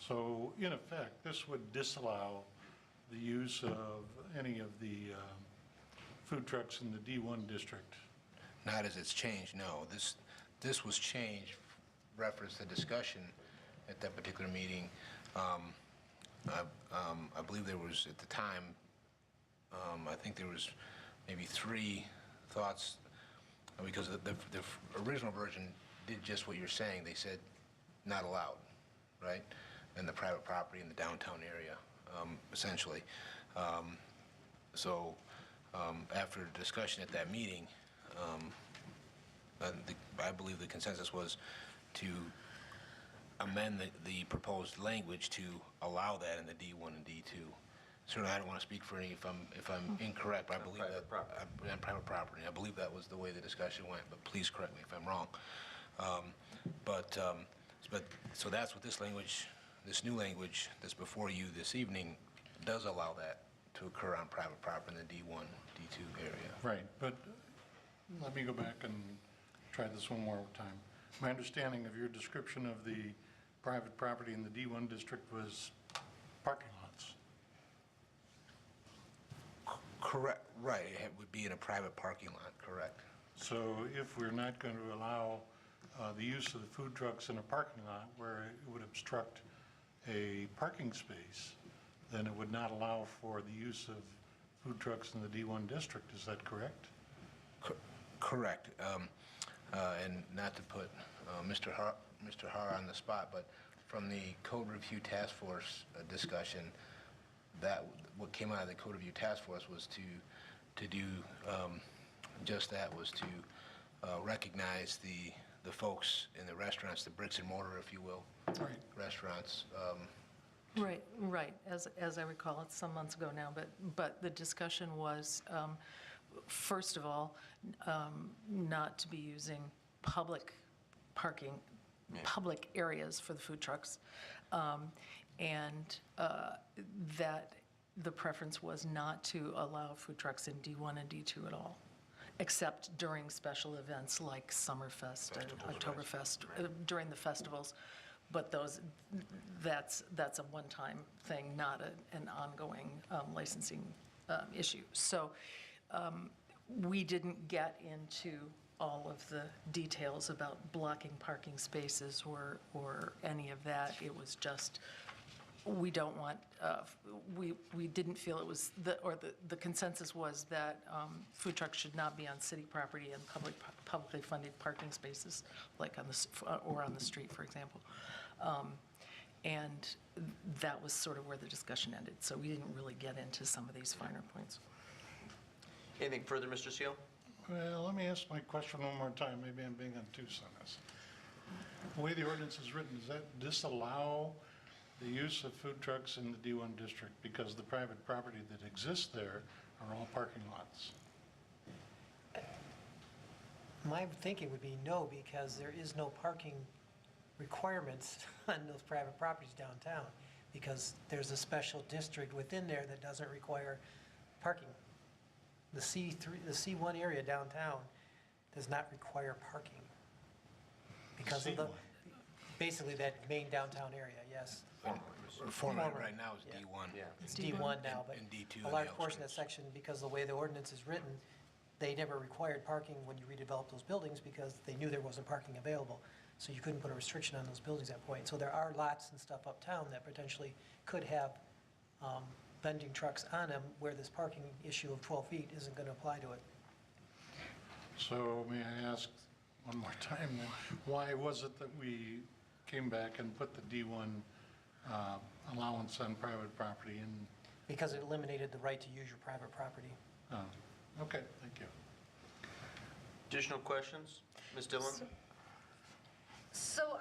Speaker 13: So in effect, this would disallow the use of any of the food trucks in the D1 district.
Speaker 11: Not as it's changed, no. This was changed, reference the discussion at that particular meeting. I believe there was, at the time, I think there was maybe 3 thoughts, because the original version did just what you're saying. They said not allowed, right? And the private property in the downtown area, essentially. So after discussion at that meeting, I believe the consensus was to amend the proposed language to allow that in the D1 and D2. Certainly, I don't want to speak for any if I'm incorrect, but I believe that on private property. I believe that was the way the discussion went, but please correct me if I'm wrong. So that's what this language, this new language that's before you this evening, does allow that to occur on private property in the D1, D2 area.
Speaker 13: Right, but let me go back and try this one more time. My understanding of your description of the private property in the D1 district was parking lots.
Speaker 11: Correct, right, it would be in a private parking lot, correct.
Speaker 13: So if we're not going to allow the use of the food trucks in a parking lot where it would obstruct a parking space, then it would not allow for the use of food trucks in the D1 district, is that correct?
Speaker 11: Correct. And not to put Mr. Har on the spot, but from the Code Review Task Force discussion, that what came out of the Code Review Task Force was to do just that, was to recognize the folks in the restaurants, the bricks and mortar, if you will,
Speaker 13: Right.
Speaker 11: restaurants.
Speaker 14: Right. As I recall, it's some months ago now, but the discussion was, first of all, not to be using public parking, public areas for the food trucks, and that the preference was not to allow food trucks in D1 and D2 at all, except during special events like Summerfest and Oktoberfest, during the festivals. But that's a one-time thing, not an ongoing licensing issue. So we didn't get into all of the details about blocking parking spaces or any of that. It was just, we don't want, we didn't feel it was, the consensus was that food trucks should not be on city property and publicly funded parking spaces, like on the street, for example. And that was sort of where the discussion ended. So we didn't really get into some of these finer points.
Speaker 1: Anything further, Mr. Seal?
Speaker 13: Well, let me ask my question one more time. Maybe I'm being obtuse on this. The way the ordinance is written, does that disallow the use of food trucks in the D1 district because the private property that exists there are all parking lots?
Speaker 12: My thinking would be no, because there is no parking requirements on those private properties downtown, because there's a special district within there that doesn't require parking. The C1 area downtown does not require parking because of basically that main downtown area, yes.
Speaker 11: Format right now is D1.
Speaker 1: Yeah.
Speaker 12: It's D1 now, but
Speaker 11: And D2
Speaker 12: a
Speaker 11: on
Speaker 12: large
Speaker 11: the
Speaker 12: portion of that
Speaker 11: outskirts.
Speaker 12: section, because of the way the ordinance is written, they never required parking when you redeveloped those buildings because they knew there wasn't parking available. So you couldn't put a restriction on those buildings at that point. So there are lots and stuff uptown that potentially could have vending trucks on them where this parking issue of 12 feet isn't going to apply to it.
Speaker 13: So may I ask one more time then, why was it that we came back and put the D1 allowance on private property in?
Speaker 12: Because it eliminated the right to use your private property.
Speaker 13: Oh, okay, thank you.
Speaker 1: Additional questions? Ms. Dillon?
Speaker 3: So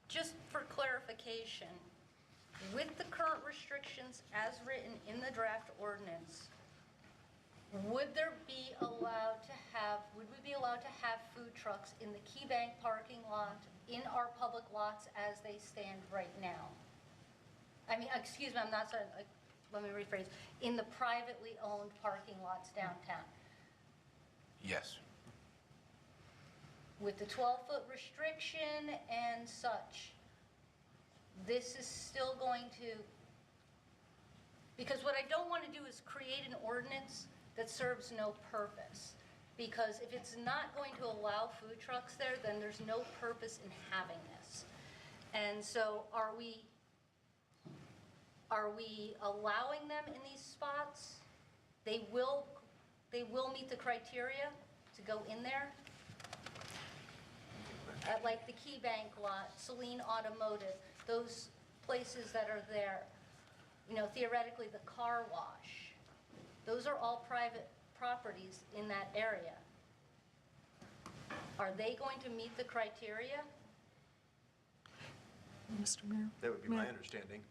Speaker 3: just for clarification, with the current restrictions as written in the draft ordinance, would we be allowed to have food trucks in the Key Bank parking lot, in our public lots as they stand right now? I mean, excuse me, I'm not sorry, let me rephrase, in the privately owned parking lots downtown?
Speaker 11: Yes.
Speaker 3: with the 12-foot restriction and such, this is still going to, because what I don't want to do is create an ordinance that serves no purpose. Because if it's not going to allow food trucks there, then there's no purpose in having this. And so are we allowing them in these spots? They will meet the criteria to go in there? At like the Key Bank lot, Saline Automotive, those places that are there, you know, theoretically the car wash, those are all private properties in that area. Are they going to meet the criteria?
Speaker 14: Mr. Mayor?
Speaker 1: That would be my understanding.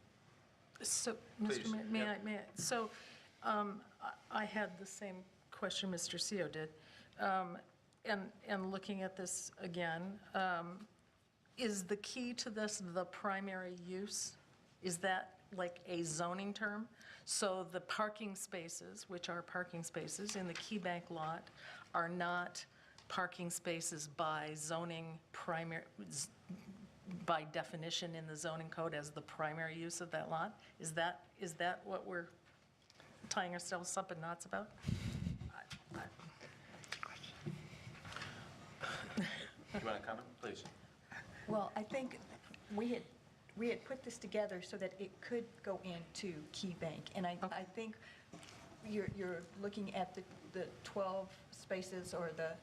Speaker 14: So,
Speaker 1: Please,
Speaker 14: Mr. Mayor,
Speaker 1: yeah.
Speaker 14: may I? So, I had the same question Mr. Seo did. And looking at this again, is the key to this the primary use? Is that like a zoning term? So the parking spaces, which are parking spaces in the Key Bank lot, are not parking spaces by zoning by definition in the zoning code as the primary use of that lot? Is that what we're tying ourselves up in knots about?
Speaker 1: Do you want to comment, please?
Speaker 9: Well, I think we had put this together so that it could go into Key Bank. And I think you're looking at the 12 spaces or the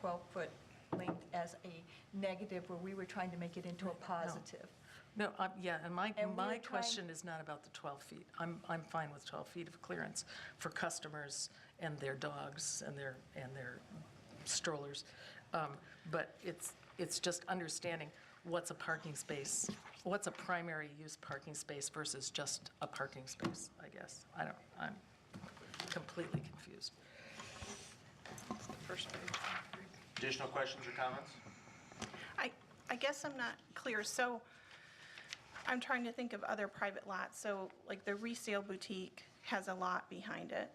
Speaker 9: 12-foot length as a negative, where we were trying to make it into a positive.
Speaker 14: No, yeah, and my
Speaker 9: we're
Speaker 14: question is not about the 12 feet. I'm fine with 12 feet of clearance for customers and their dogs and their strollers. But it's just understanding what's a parking space, what's a primary use parking space versus just a parking space, I guess. I'm completely confused. First page.
Speaker 1: Additional questions or comments?
Speaker 10: I guess I'm not clear. So I'm trying to think of other private lots. So like the resale boutique has a lot behind it.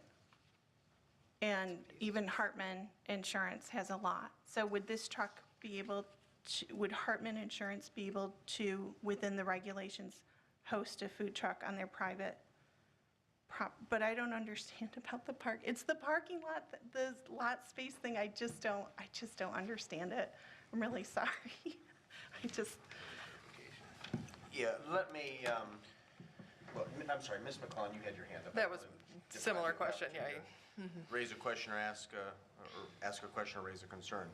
Speaker 10: And even Hartman Insurance has a lot. So would this truck be able to, would Hartman Insurance be able to, within the regulations, host a food truck on their private but I don't understand about the park. It's the parking lot, the lot space thing. I just don't understand it. I'm really sorry.
Speaker 1: Yeah, let me, well, I'm sorry, Ms. McClellan, you had your hand up.
Speaker 5: That was a similar question, yeah.
Speaker 1: Raise a question or ask a question or raise a concern.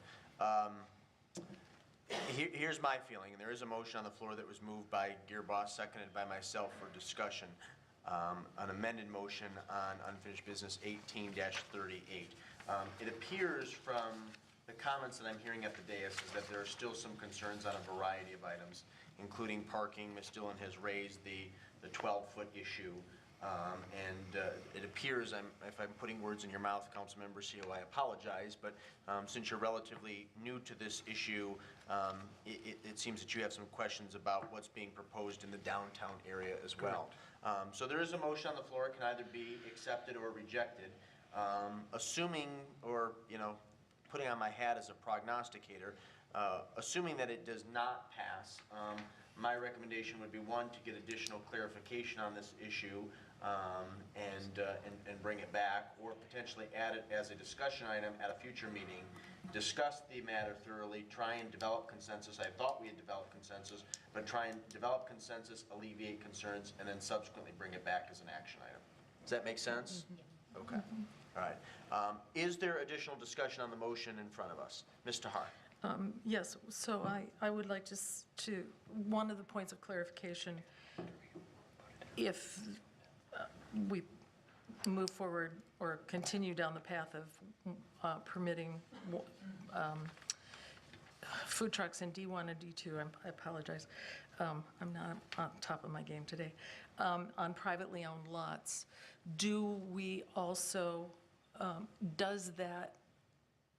Speaker 1: Here's my feeling, and there is a motion on the floor that was moved by Gearboss, seconded by myself for discussion. An amended motion on unfinished business 18-38. It appears from the comments that I'm hearing at the dais is that there are still some concerns on a variety of items, including parking. Ms. Dillon has raised the 12-foot issue. It appears, if I'm putting words in your mouth, Councilmember Seo, I apologize, but since you're relatively new to this issue, it seems that you have some questions about what's being proposed in the downtown area as well. So there is a motion on the floor. It can either be accepted or rejected. Assuming, or putting on my hat as a prognosticator, assuming that it does not pass, my recommendation would be, one, to get additional clarification on this issue and bring it back, or potentially add it as a discussion item at a future meeting, discuss the matter thoroughly, try and develop consensus. I thought we had developed consensus, but try and develop consensus, alleviate concerns, and then subsequently bring it back as an action item. Does that make sense? Okay. All right. Is there additional discussion on the motion in front of us? Ms. Tahar.
Speaker 14: Yes, so I would like to, one of the points of clarification, if we move forward or continue down the path of permitting food trucks in D1 and D2, I apologize, I'm not on top of my game today, on privately owned lots, do we also, does that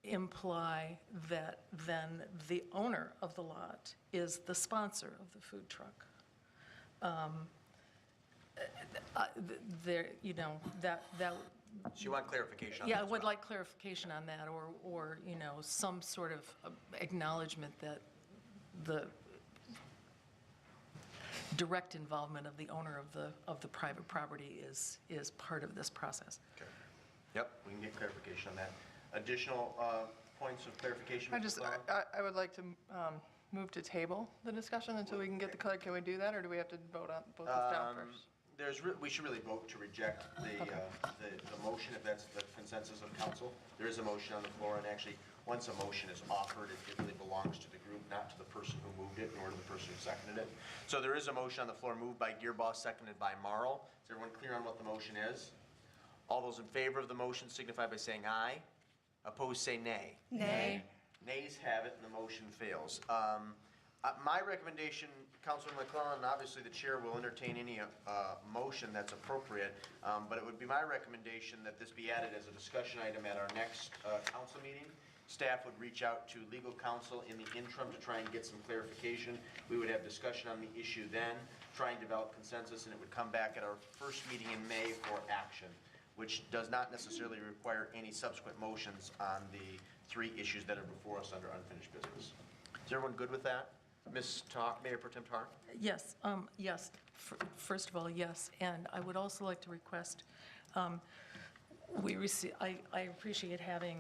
Speaker 14: imply that then the owner of the lot is the sponsor of the food truck? There, that
Speaker 1: So you want clarification on that?
Speaker 14: Yeah, I
Speaker 1: as
Speaker 14: would
Speaker 1: well?
Speaker 14: like clarification on that, or, you know, some sort of acknowledgement that the direct involvement of the owner of the private property is part of this process.
Speaker 1: Okay. Yep, we can get clarification on that. Additional points of clarification, Mr. McClellan?
Speaker 5: I would like to move to table the discussion until we can get the, can we do that, or do we have to vote on both this down first?
Speaker 1: We should really vote to reject the motion, if that's the consensus of council. There is a motion on the floor, and actually, once a motion is offered, it really belongs to the group, not to the person who moved it, nor to the person who seconded it. So there is a motion on the floor moved by Gearboss, seconded by Marl. Is everyone clear on what the motion is? All those in favor of the motion signify by saying aye. Opposed, say nay.
Speaker 9: Nay.
Speaker 1: Nays have it, and the motion fails. My recommendation, Councilman McClellan, and obviously the chair will entertain any motion that's appropriate, but it would be my recommendation that this be added as a discussion item at our next council meeting. Staff would reach out to legal counsel in the interim to try and get some clarification. We would have discussion on the issue then, try and develop consensus, and it would come back at our first meeting in May for action, which does not necessarily require any subsequent motions on the 3 issues that are before us under unfinished business. Is everyone good with that? Ms. Tar, Mayor Pro Tem Tar?
Speaker 14: Yes, yes. First of all, yes. And I would also like to request, I appreciate having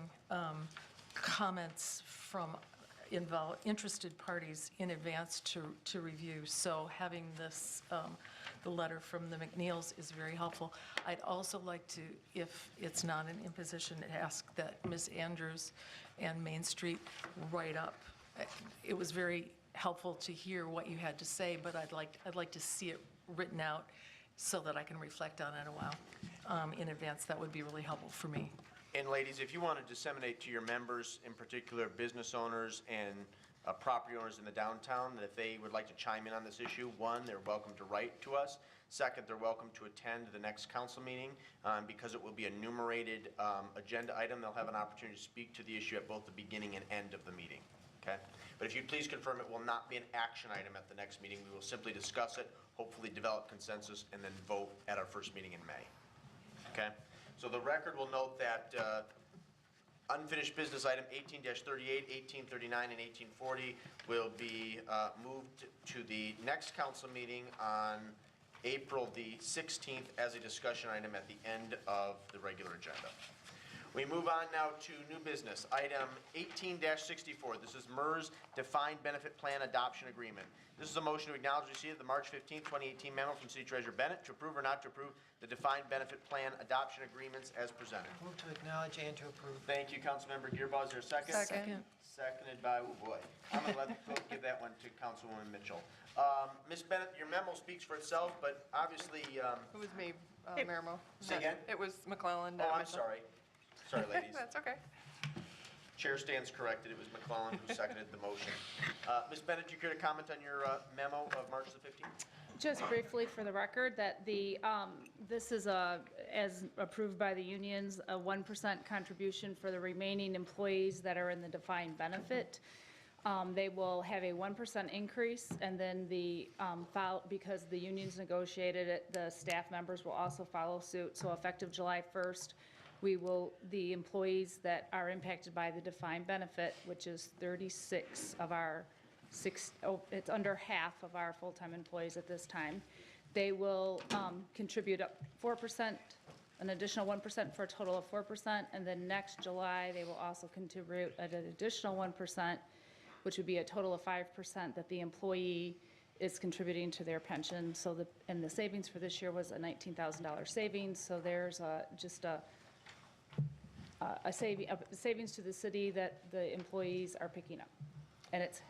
Speaker 14: comments from interested parties in advance to review. So having this, the letter from the McNeils is very helpful. I'd also like to, if it's not an imposition, ask that Ms. Andrews and Main Street write up. It was very helpful to hear what you had to say, but I'd like to see it written out so that I can reflect on it a while in advance. That would be really helpful for me.
Speaker 1: And ladies, if you want to disseminate to your members, in particular business owners and property owners in the downtown, that if they would like to chime in on this issue, one, they're welcome to write to us. Second, they're welcome to attend the next council meeting. Because it will be a enumerated agenda item, they'll have an opportunity to speak to the issue at both the beginning and end of the meeting. Okay? But if you'd please confirm, it will not be an action item at the next meeting. We will simply discuss it, hopefully develop consensus, and then vote at our first meeting in May. Okay? So the record will note that unfinished business item 18-38, 1839, and 1840 will be moved to the next council meeting on April the 16th as a discussion item at the end of the regular agenda. We move on now to new business. Item 18-64. This is MERS Defined Benefit Plan Adoption Agreement. This is a motion to acknowledge receipt of the March 15, 2018 memo from City Treasurer Bennett to approve or not to approve the Defined Benefit Plan Adoption Agreements as presented.
Speaker 12: Move to acknowledge and to approve.
Speaker 1: Thank you, Councilmember Gearboss. Is there a second?
Speaker 5: Second.
Speaker 1: Seconded by, oh boy, I'm going to give that one to Councilwoman Mitchell. Ms. Bennett, your memo speaks for itself, but obviously,
Speaker 5: It was me, Mayor Mo.
Speaker 1: Say again?
Speaker 5: It was McClellan.
Speaker 1: Oh, I'm
Speaker 5: Mitchell.
Speaker 1: sorry. Sorry, ladies.
Speaker 5: That's okay.
Speaker 1: Chair stands corrected. It was McClellan who seconded the motion. Ms. Bennett, do you care to comment on your memo of March the 15th?
Speaker 15: Just briefly for the record, that this is as approved by the unions, a 1% contribution for the remaining employees that are in the defined benefit. They will have a 1% increase, and then because the unions negotiated it, the staff members will also follow suit. So effective July 1st, the employees that are impacted by the defined benefit, which is 36 of our it's under half of our full-time employees at this time, they will contribute up 4%, an additional 1% for a total of 4%, and then next July, they will also contribute an additional 1%, which would be a total of 5% that the employee is contributing to their pension. So and the savings for this year was a $19,000 savings, so there's just a savings to the city that the employees are picking up. And it's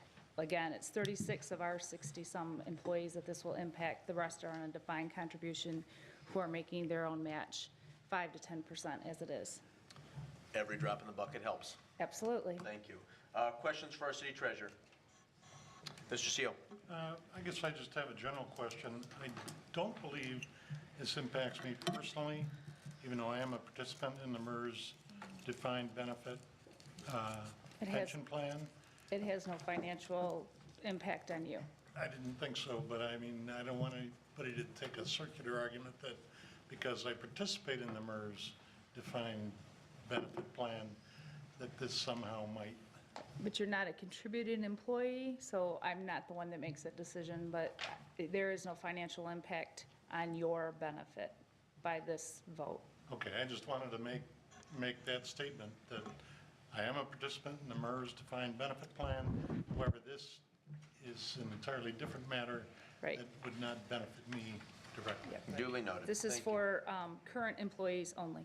Speaker 15: 36 of our 60-some employees that this will impact. The rest are on a defined contribution who are making their own match 5 to 10% as it is.
Speaker 1: Every drop in the bucket helps.
Speaker 15: Absolutely.
Speaker 1: Thank you. Questions for our city treasurer? Mr. Seal.
Speaker 13: I guess I just have a general question. I don't believe this impacts me personally, even though I am a participant in the MERS defined benefit pension plan.
Speaker 15: It has no financial impact on you.
Speaker 13: I didn't think so, but I mean, I don't want anybody to take a circular argument that because I participate in the MERS defined benefit plan, that this somehow might.
Speaker 15: But you're not a contributing employee, so I'm not the one that makes that decision, but there is no financial impact on your benefit by this vote.
Speaker 13: Okay, I just wanted to make that statement, that I am a participant in the MERS defined benefit plan. However, this is an entirely different matter.
Speaker 15: Right.
Speaker 13: That would not benefit me directly.
Speaker 1: Duly noted.
Speaker 15: This is
Speaker 1: Thank you.
Speaker 15: for current employees only,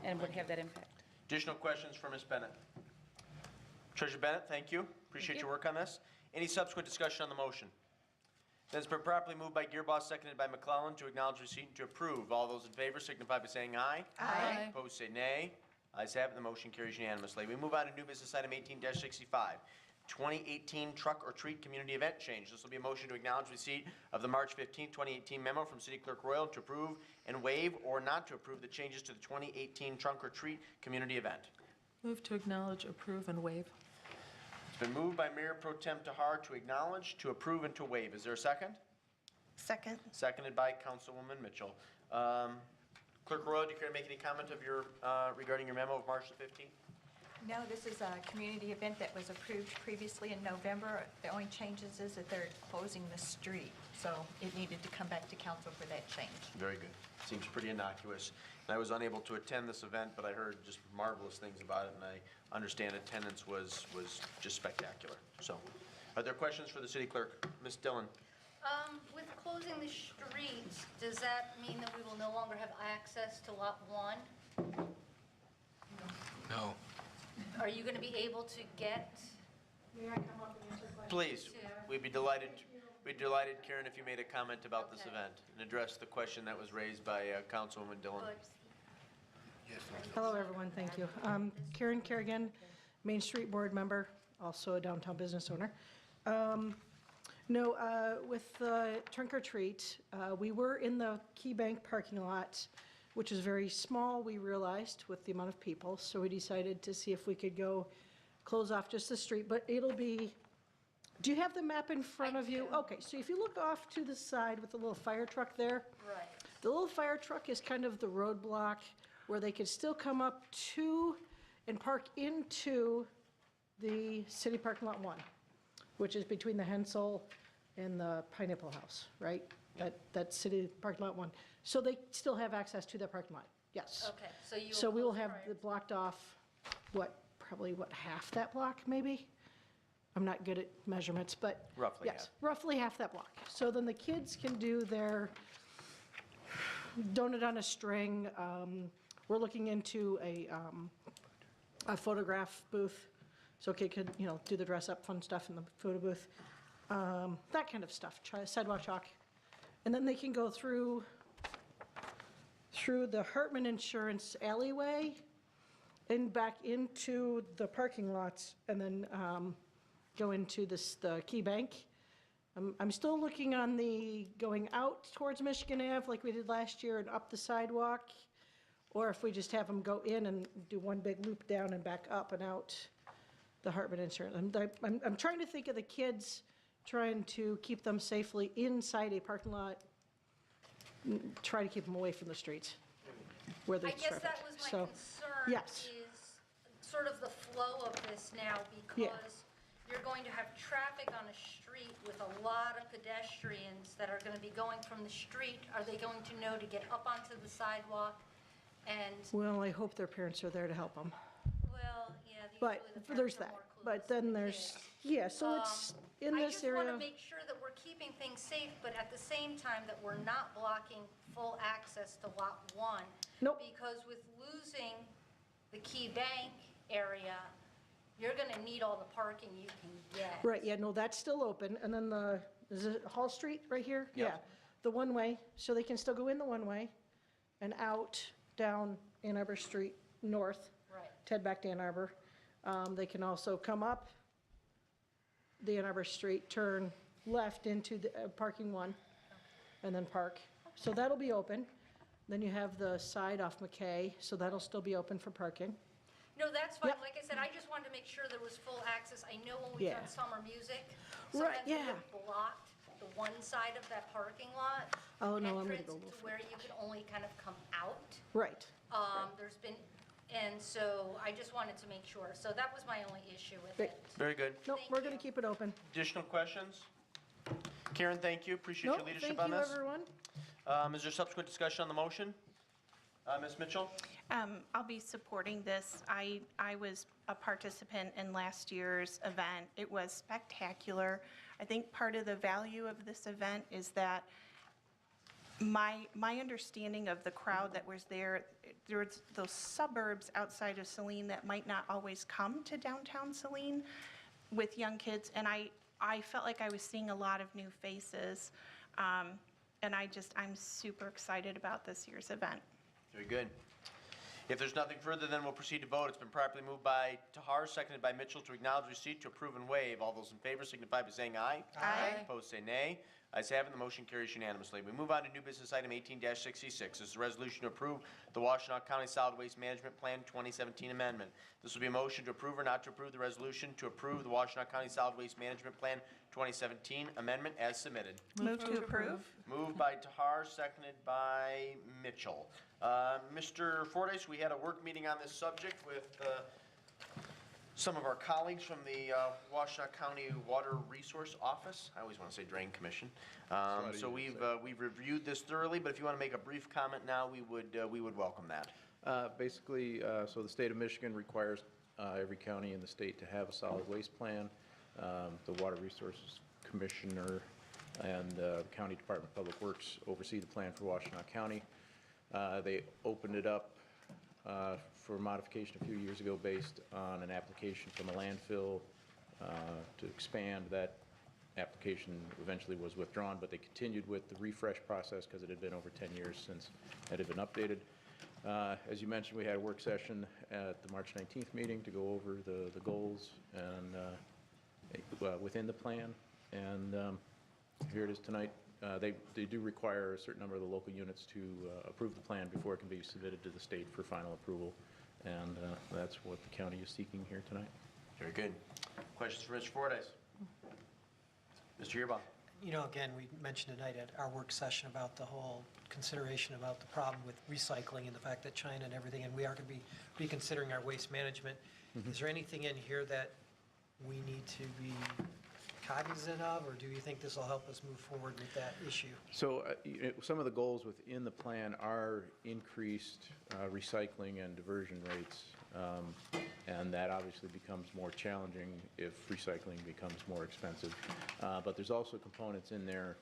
Speaker 15: and would have that impact.
Speaker 1: Additional questions for Ms. Bennett? Treasurer Bennett, thank you. Appreciate your work on this. Any subsequent discussion on the motion? Then it's been properly moved by Gearboss, seconded by McClellan, to acknowledge receipt and to approve. All those in favor signify by saying aye.
Speaker 14: Aye.
Speaker 1: Opposed, say nay. Ayes have it, the motion carries unanimously. We move on to new business item 18-65, 2018 Truck or Treat Community Event Change. This will be a motion to acknowledge receipt of the March 15, 2018 memo from City Clerk Royal to approve and waive or not to approve the changes to the 2018 Trunk or Treat Community Event.
Speaker 14: Move to acknowledge, approve, and waive.
Speaker 1: It's been moved by Mayor Pro Tem Tahar to acknowledge, to approve, and to waive. Is there a second?
Speaker 10: Second.
Speaker 1: Seconded by Councilwoman Mitchell. Clerk Royal, do you care to make any comment of your, regarding your memo of March the 15th?
Speaker 9: No, this is a community event that was approved previously in November. The only changes is that they're closing the street, so it needed to come back to council for that change.
Speaker 1: Very good. Seems pretty innocuous. And I was unable to attend this event, but I heard just marvelous things about it, and I understand attendance was just spectacular. So, are there questions for the city clerk? Ms. Dillon?
Speaker 3: With closing the streets, does that mean that we will no longer have access to Lot 1?
Speaker 11: No.
Speaker 3: Are you going to be able to get?
Speaker 6: May I come up and answer questions?
Speaker 1: Please, we'd be delighted, Karen, if you made a comment about this event and address the question that was raised by Councilwoman Dillon.
Speaker 16: Hello, everyone. Thank you. Karen Kerrigan, Main Street Board member, also a downtown business owner. With the Trunk or Treat, we were in the Key Bank parking lot, which is very small, we realized, with the amount of people. So we decided to see if we could go close off just the street. But it'll be, do you have the map in front of you? Okay, so if you look off to the side with the little fire truck there.
Speaker 3: Right.
Speaker 16: The little fire truck is kind of the roadblock where they could still come up to and park into the city parking lot 1, which is between the Hensel and the Pineapple House, right? That city parking lot 1. So they still have access to that parking lot, yes.
Speaker 3: Okay, so you will.
Speaker 16: So we will
Speaker 3: close
Speaker 16: have
Speaker 3: prior-
Speaker 16: it blocked off, probably half that block, maybe? I'm not good at measurements, but.
Speaker 1: Roughly
Speaker 16: yes,
Speaker 1: half.
Speaker 16: roughly half that block. So then the kids can do their donut on a string. We're looking into a photograph booth, so a kid could, do the dress-up fun stuff in the photo booth. That kind of stuff, sidewalk chalk. And then they can go through the Hartman Insurance alleyway and back into the parking lots, and then go into the Key Bank. I'm still looking on the going out towards Michigan Ave like we did last year and up the sidewalk, or if we just have them go in and do one big loop down and back up and out the Hartman Insurance. I'm trying to think of the kids, trying to keep them safely inside a parking lot, try to keep them away from the streets where there's
Speaker 3: I guess
Speaker 16: traffic.
Speaker 3: that was my
Speaker 16: So,
Speaker 3: concern.
Speaker 16: yes.
Speaker 3: Is sort of the flow of this now,
Speaker 16: Yeah.
Speaker 3: because you're going to have traffic on a street with a lot of pedestrians that are going to be going from the street. Are they going to know to get up onto the sidewalk? And,
Speaker 16: Well, I hope their parents are there to help them.
Speaker 3: well, yeah,
Speaker 16: But
Speaker 3: usually the
Speaker 16: there's
Speaker 3: parents are
Speaker 16: that.
Speaker 3: more clueless
Speaker 16: But
Speaker 3: than
Speaker 16: then
Speaker 3: the
Speaker 16: there's,
Speaker 3: kids.
Speaker 16: yeah, so it's in
Speaker 3: I
Speaker 16: this
Speaker 3: just want
Speaker 16: area.
Speaker 3: to make sure that we're keeping things safe, but at the same time that we're not blocking full access to Lot 1.
Speaker 16: Nope.
Speaker 3: Because with losing the Key Bank area, you're going to need all the parking you can get.
Speaker 16: Right, yeah, no, that's still open. And then is it Hall Street right here?
Speaker 1: Yep.
Speaker 16: Yeah, the one-way, so they can still go in the one-way and out, down Ann Arbor Street north.
Speaker 3: Right.
Speaker 16: To head back to Ann Arbor. They can also come up the Ann Arbor Street, turn left into the parking 1, and then park. So that'll be open. Then you have the side off McKay, so that'll still be open for parking.
Speaker 3: No, that's fine.
Speaker 16: Yep.
Speaker 3: Like I said, I just wanted to make sure there was full access. I know when we've
Speaker 16: Yeah.
Speaker 3: done summer music,
Speaker 16: Right,
Speaker 3: sometimes we
Speaker 16: yeah.
Speaker 3: get blocked. the one side of that parking lot.
Speaker 16: Oh, no, I'm gonna
Speaker 3: entrance
Speaker 16: go
Speaker 3: to where you could only kind of come out.
Speaker 16: Right.
Speaker 3: There's been, and so I just wanted to make sure. So that was my only issue with
Speaker 16: Great.
Speaker 3: it.
Speaker 1: Very good.
Speaker 16: Nope, we're going to keep it open.
Speaker 1: Additional questions? Karen, thank you. Appreciate
Speaker 16: Nope,
Speaker 1: your leadership
Speaker 16: thank
Speaker 1: on
Speaker 16: you,
Speaker 1: this.
Speaker 16: everyone.
Speaker 1: Is there subsequent discussion on the motion? Ms. Mitchell?
Speaker 10: I'll be supporting this. I was a participant in last year's event. It was spectacular. I think part of the value of this event is that my understanding of the crowd that was there was those suburbs outside of Saline that might not always come to downtown Saline with young kids, and I felt like I was seeing a lot of new faces, and I'm super excited about this year's event.
Speaker 1: Very good. If there's nothing further, then we'll proceed to vote. It's been properly moved by Tahar, seconded by Mitchell to acknowledge receipt, to approve and waive. All those in favor signify by saying aye.
Speaker 10: Aye.
Speaker 1: Opposed, say nay. Ayes have it, the motion carries unanimously. We move on to new business item 18-66. This is a resolution to approve the Washtenaw County Solid Waste Management Plan 2017 amendment. This will be a motion to approve or not to approve the resolution to approve the Washtenaw County Solid Waste Management Plan 2017 amendment as submitted.
Speaker 10: Move to approve.
Speaker 1: Moved by Tahar, seconded by Mitchell. Mr. Fordyce, we had a work meeting on this subject with some of our colleagues from the Washtenaw County Water Resource Office. I always want to say Drain Commission. So we've reviewed this thoroughly, but if you want to make a brief comment now, we would welcome that.
Speaker 17: Basically, so the state of Michigan requires every county in the state to have a solid waste plan. The Water Resources Commissioner and the County Department of Public Works oversee the plan for Washtenaw County. They opened it up for modification a few years ago based on an application from a landfill to expand. That application eventually was withdrawn, but they continued with the refresh process because it had been over 10 years since it had been updated. As you mentioned, we had a work session at the March 19th meeting to go over the goals and within the plan, and here it is tonight. They do require a certain number of the local units to approve the plan before it can be submitted to the state for final approval, and that's what the county is seeking here tonight.
Speaker 1: Very good. Questions for Mr. Fordyce? Mr. Yearbaugh?
Speaker 12: You know, again, we mentioned tonight at our work session about the whole consideration about the problem with recycling and the fact that China and everything, and we are going to be reconsidering our waste management. Is there anything in here that we need to be cognizant of, or do you think this will help us move forward with that issue?
Speaker 17: So some of the goals within the plan are increased recycling and diversion rates, and that obviously becomes more challenging if recycling becomes more expensive. But there's also components in there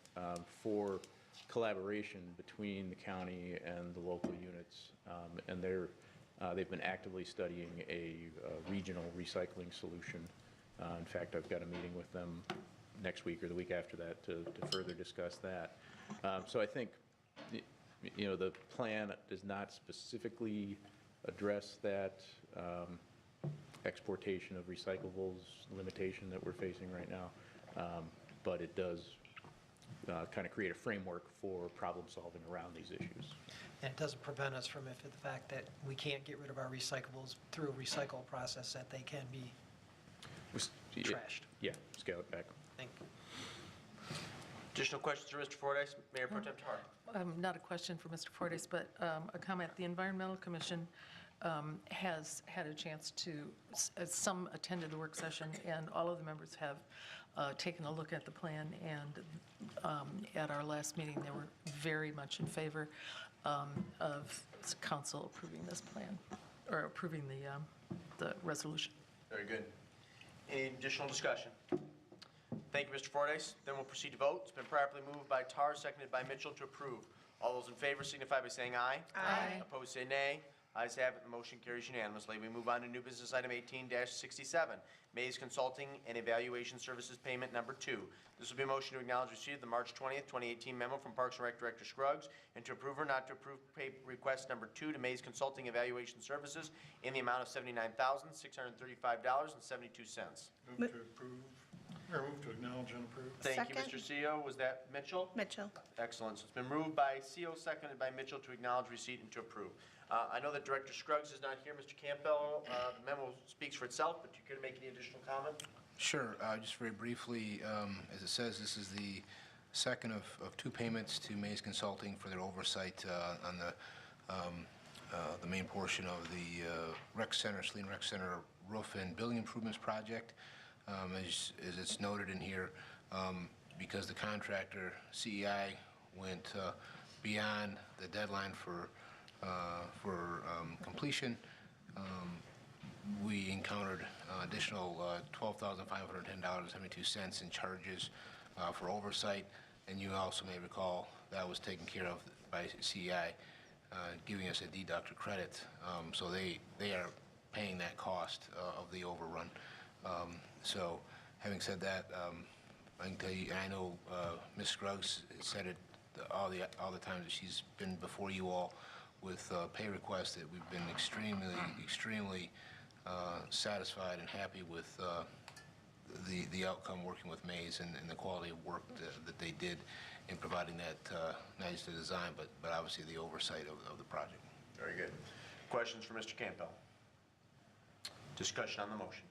Speaker 17: for collaboration between the county and the local units, and they've been actively studying a regional recycling solution. In fact, I've got a meeting with them next week or the week after that to further discuss that. So I think, you know, the plan does not specifically address that exportation of recyclables limitation that we're facing right now, but it does kind of create a framework for problem solving around these issues.
Speaker 12: And it doesn't prevent us from the fact that we can't get rid of our recyclables through a recycle process, that they can be trashed.
Speaker 17: Yeah, scale it back.
Speaker 12: Thank you.
Speaker 1: Additional questions for Mr. Fordyce? Mayor Pro Tem Tahar?
Speaker 14: Not a question for Mr. Fordyce, but a comment. The Environmental Commission has had a chance to, some attended the work session, and all of the members have taken a look at the plan, and at our last meeting, they were very much in favor of council approving this plan, or approving the resolution.
Speaker 1: Very good. Any additional discussion? Thank you, Mr. Fordyce. Then we'll proceed to vote. It's been properly moved by Tahar, seconded by Mitchell to approve. All those in favor signify by saying aye.
Speaker 10: Aye.
Speaker 1: Opposed, say nay. Ayes have it, the motion carries unanimously. We move on to new business item 18-67, Mays Consulting and Evaluation Services Payment Number 2. This will be a motion to acknowledge receipt of the March 20th, 2018 memo from Parks and Rec Director Scruggs, and to approve or not to approve pay request number 2 to Mays Consulting Evaluation Services in the amount of $79,635.72.
Speaker 13: Move to approve, or move to acknowledge and approve.
Speaker 1: Thank you,
Speaker 10: Second.
Speaker 1: Mr. CEO. Was that Mitchell?
Speaker 10: Mitchell.
Speaker 1: Excellent. So it's been moved by CEO, seconded by Mitchell to acknowledge receipt and to approve. I know that Director Scruggs is not here. Mr. Campbell, the memo speaks for itself, but do you care to make any additional comment?
Speaker 11: Sure. Just very briefly, as it says, this is the second of two payments to Mays Consulting for their oversight on the main portion of the rec center, Saline Rec Center roof and building improvements project. As it's noted in here, because the contractor, CEI, went beyond the deadline for completion, we encountered additional $12,510.72 in charges for oversight, and you also may recall that was taken care of by CEI, giving us a deductor credit. So they are paying that cost of the overrun. So having said that, I can tell you, and I know Ms. Scruggs said it all the times that she's been before you all with pay requests, that we've been extremely satisfied and happy with the outcome working with Mays and the quality of work that they did in providing that, not just the design, but obviously the oversight of the project.
Speaker 1: Very good. Questions for Mr. Campbell? Discussion on the motion.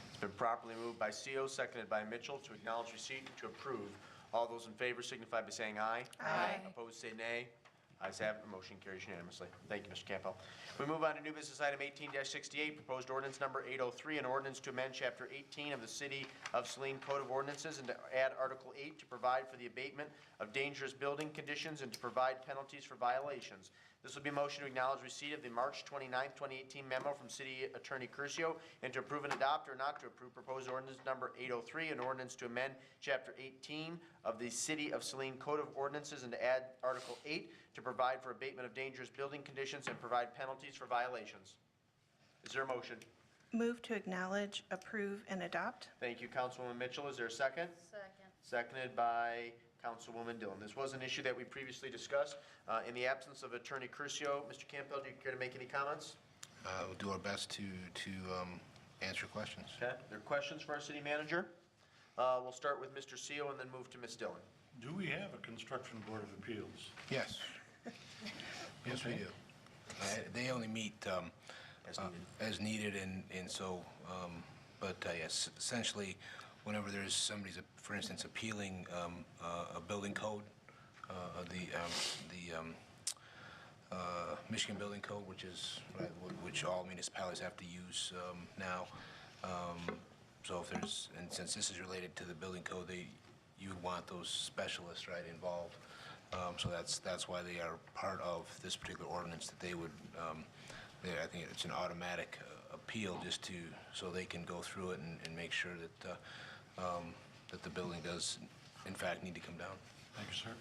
Speaker 1: It's been properly moved by CO, seconded by Mitchell, to acknowledge receipt and to approve. All those in favor signify by saying aye.
Speaker 9: Aye.
Speaker 1: Opposed, say nay. Ayes have it, the motion carries unanimously. Thank you, Mr. Campbell. We move on to new business item 18-68, proposed ordinance number 803, an ordinance to amend Chapter 18 of the City of Saline Code of Ordinances and to add Article 8 to provide for the abatement of dangerous building conditions and to provide penalties for violations. This will be a motion to acknowledge receipt of the March 29, 2018 memo from City Attorney Curcio and to approve and adopt or not to approve proposed ordinance number 803, an ordinance to amend Chapter 18 of the City of Saline Code of Ordinances and to add Article 8 to provide for abatement of dangerous building conditions and provide penalties for violations. Is there a motion?
Speaker 10: Move to acknowledge, approve, and adopt.
Speaker 1: Thank you, Councilwoman Mitchell. Is there a second?
Speaker 3: Second.
Speaker 1: Seconded by Councilwoman Dillon. This was an issue that we previously discussed. In the absence of Attorney Curcio, Mr. Campbell, do you care to make any comments?
Speaker 11: We'll do our best to answer questions.
Speaker 1: Okay. There are questions for our city manager? We'll start with Mr. CO and then move to Ms. Dillon.
Speaker 13: Do we have a construction board of appeals?
Speaker 11: Yes. Yes, we do. They only meet as needed, and so, but yes, essentially, whenever there's somebody's, for instance, appealing a building code, the Michigan Building Code, which all municipalities have to use now. So if there's, and since this is related to the building code, you would want those specialists, right, involved. So that's why they are part of this particular ordinance, that they would, I think it's an automatic appeal just so they can go through it and make sure that that the building does, in fact, need to come down.
Speaker 13: Thank you, sir.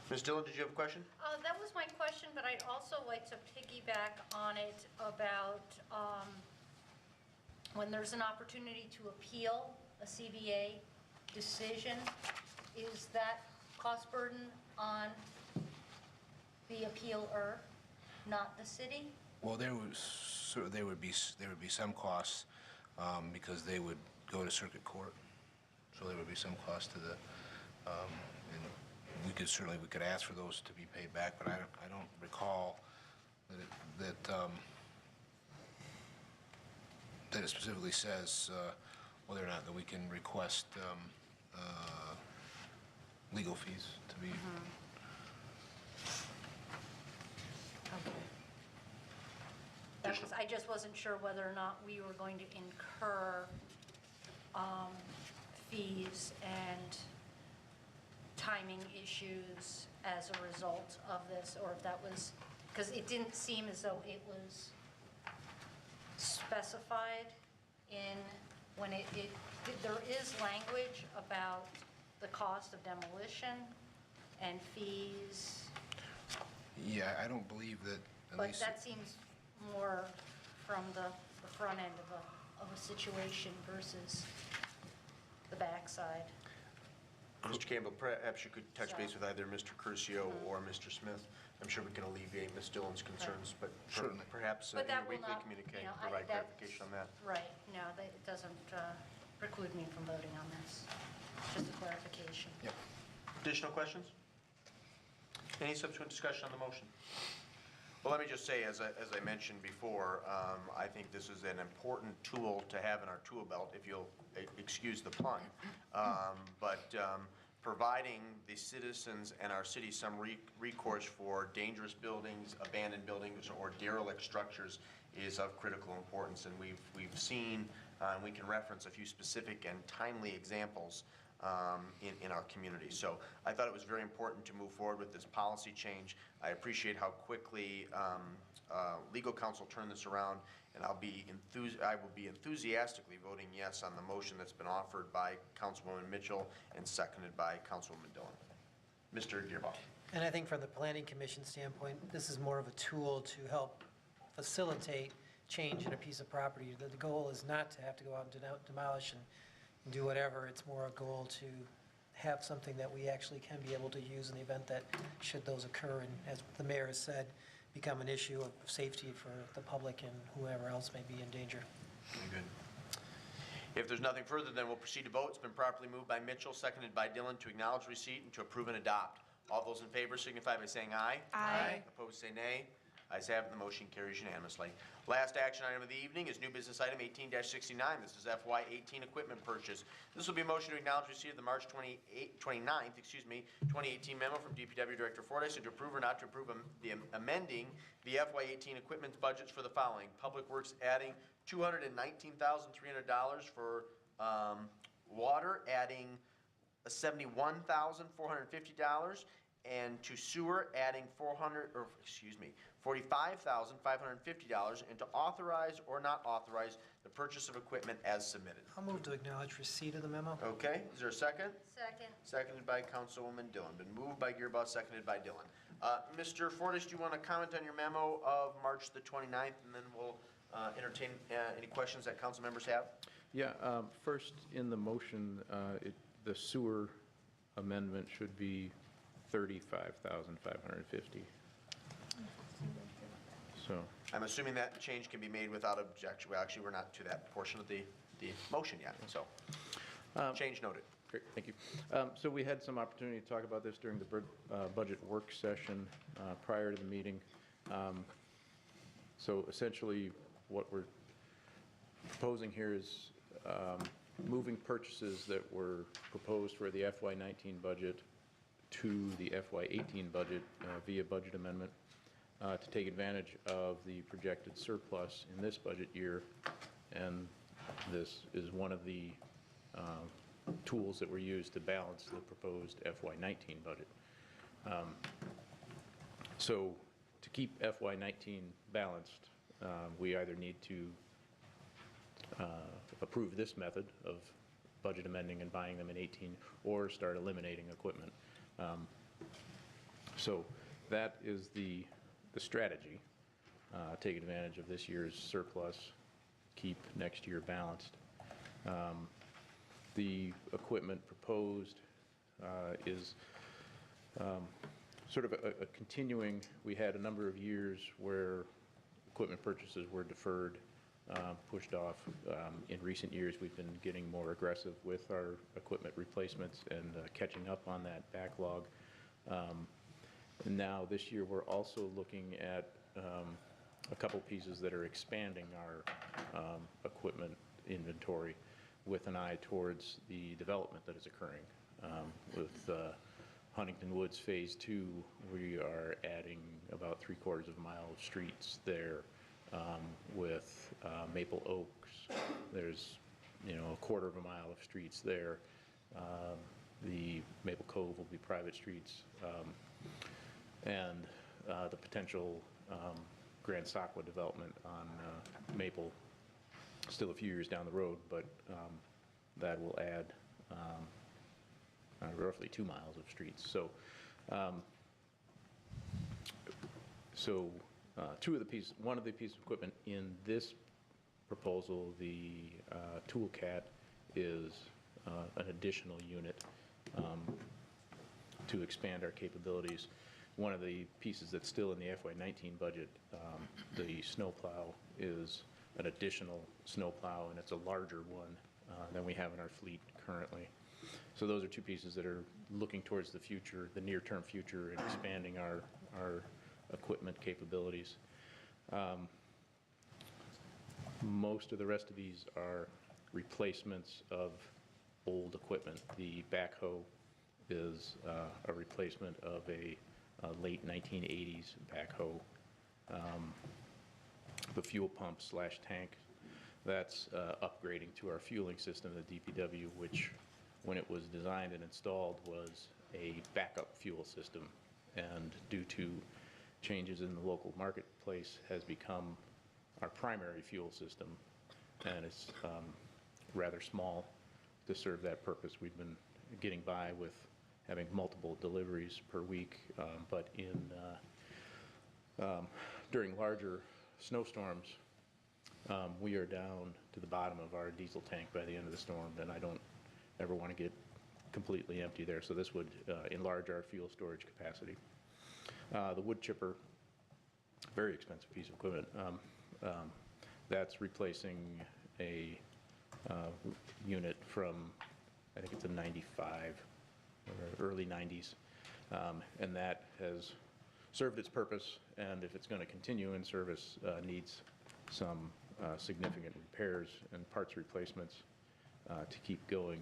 Speaker 1: Ms. Dillon, did you have a question?
Speaker 3: That was my question, but I'd also like to piggyback on it about when there's an opportunity to appeal a CBA decision, is that cost burden on the appealer, not the city?
Speaker 11: Well, there would be some costs because they would go to circuit court. So there would be some cost to the, and we could ask for those to be paid back, but I don't recall that it specifically says whether or not that we can request legal fees to be.
Speaker 3: Okay. I just wasn't sure whether or not we were going to incur fees and timing issues as a result of this, or if that was, because it didn't seem as though it was specified in, when there is language about the cost of demolition and fees.
Speaker 11: Yeah, I don't believe that.
Speaker 3: But that seems more from the front end of a situation versus the backside.
Speaker 1: Mr. Campbell, perhaps you could touch base with either Mr. Curcio or Mr. Smith. I'm sure we can alleviate Ms. Dillon's concerns, but
Speaker 11: certainly,
Speaker 1: perhaps in
Speaker 3: But that
Speaker 1: your
Speaker 3: will
Speaker 1: weekly
Speaker 3: not,
Speaker 1: communique,
Speaker 3: you know,
Speaker 1: provide clarification on that.
Speaker 3: Right, no, it doesn't preclude me from voting on this. Just a clarification.
Speaker 11: Yep.
Speaker 1: Additional questions? Any subsequent discussion on the motion? Well, let me just say, as I mentioned before, I think this is an important tool to have in our tool belt, if you'll excuse the pun. But providing the citizens and our city some recourse for dangerous buildings, abandoned buildings, or derelict structures is of critical importance. And we've seen, we can reference a few specific and timely examples in our community. So I thought it was very important to move forward with this policy change. I appreciate how quickly legal counsel turned this around, and I will be enthusiastically voting yes on the motion that's been offered by Councilwoman Mitchell and seconded by Councilwoman Dillon. Mr. Gearbaugh.
Speaker 12: And I think from the Planning Commission standpoint, this is more of a tool to help facilitate change in a piece of property. The goal is not to have to go out and demolish and do whatever. It's more a goal to have something that we actually can be able to use in the event that, should those occur, and as the mayor has said, become an issue of safety for the public and whoever else may be in danger.
Speaker 1: Very good. If there's nothing further, then we'll proceed to vote. It's been properly moved by Mitchell, seconded by Dillon, to acknowledge receipt and to approve and adopt. All those in favor signify by saying aye.
Speaker 10: Aye.
Speaker 1: Opposed, say nay. Ayes have it, the motion carries unanimously. Last action item of the evening is new business item 18-69. This is FY18 equipment purchase. This will be a motion to acknowledge receipt of the March 29th, 2018 memo from DPW Director Fordyce, and to approve or not to approve amending the FY18 equipment budgets for the following: Public Works adding $219,300 for water, adding $71,450, and to sewer adding $45,550, and to authorize or not authorize the purchase of equipment as submitted.
Speaker 12: I'll move to acknowledge receipt of the memo.
Speaker 1: Okay, is there a second?
Speaker 3: Second.
Speaker 1: Seconded by Councilwoman Dillon. Been moved by Gearbaugh, seconded by Dillon. Mr. Fordyce, do you want to comment on your memo of March the 29th, and then we'll entertain any questions that council members have?
Speaker 17: Yeah, first, in the motion, the sewer amendment should be $35,550. So,
Speaker 1: I'm assuming that change can be made without objection. Well, actually, we're not to that portion of the motion yet, so change noted.
Speaker 17: Great, thank you. So we had some opportunity to talk about this during the budget work session prior to the meeting. So essentially, what we're proposing here is moving purchases that were proposed for the FY19 budget to the FY18 budget via budget amendment to take advantage of the projected surplus in this budget year, and this is one of the tools that were used to balance the proposed FY19 budget. So to keep FY19 balanced, we either need to approve this method of budget amending and buying them in 18, or start eliminating equipment. So that is the strategy. Take advantage of this year's surplus, keep next year balanced. The equipment proposed is sort of a continuing. We had a number of years where equipment purchases were deferred, pushed off. In recent years, we've been getting more aggressive with our equipment replacements and catching up on that backlog. And now this year, we're also looking at a couple pieces that are expanding our equipment inventory with an eye towards the development that is occurring. With Huntington Woods Phase 2, we are adding about 3/4 of a mile of streets there. With Maple Oaks, there's 1/4 of a mile of streets there. The Maple Cove will be private streets, and the potential Grand Saukwa development on Maple, still a few years down the road, but that will add roughly 2 miles of streets. So, one of the pieces of equipment in this proposal, the Toolcat, is an additional unit to expand our capabilities. One of the pieces that's still in the FY19 budget, the snowplow, is an additional snowplow, and it's a larger one than we have in our fleet currently. So those are two pieces that are looking towards the future, the near-term future, and expanding our equipment capabilities. Most of the rest of these are replacements of old equipment. The backhoe is a replacement of a late 1980s backhoe. The fuel pump slash tank, that's upgrading to our fueling system, the DPW, which when it was designed and installed was a backup fuel system. And due to changes in the local marketplace has become our primary fuel system, and it's rather small to serve that purpose. We've been getting by with having multiple deliveries per week, but during larger snowstorms, we are down to the bottom of our diesel tank by the end of the storm, and I don't ever want to get completely empty there, so this would enlarge our fuel storage capacity. The wood chipper, very expensive piece of equipment. That's replacing a unit from, I think it's a 95 or early 90s, and that has served its purpose, and if it's going to continue in service, needs some significant repairs and parts replacements to keep going.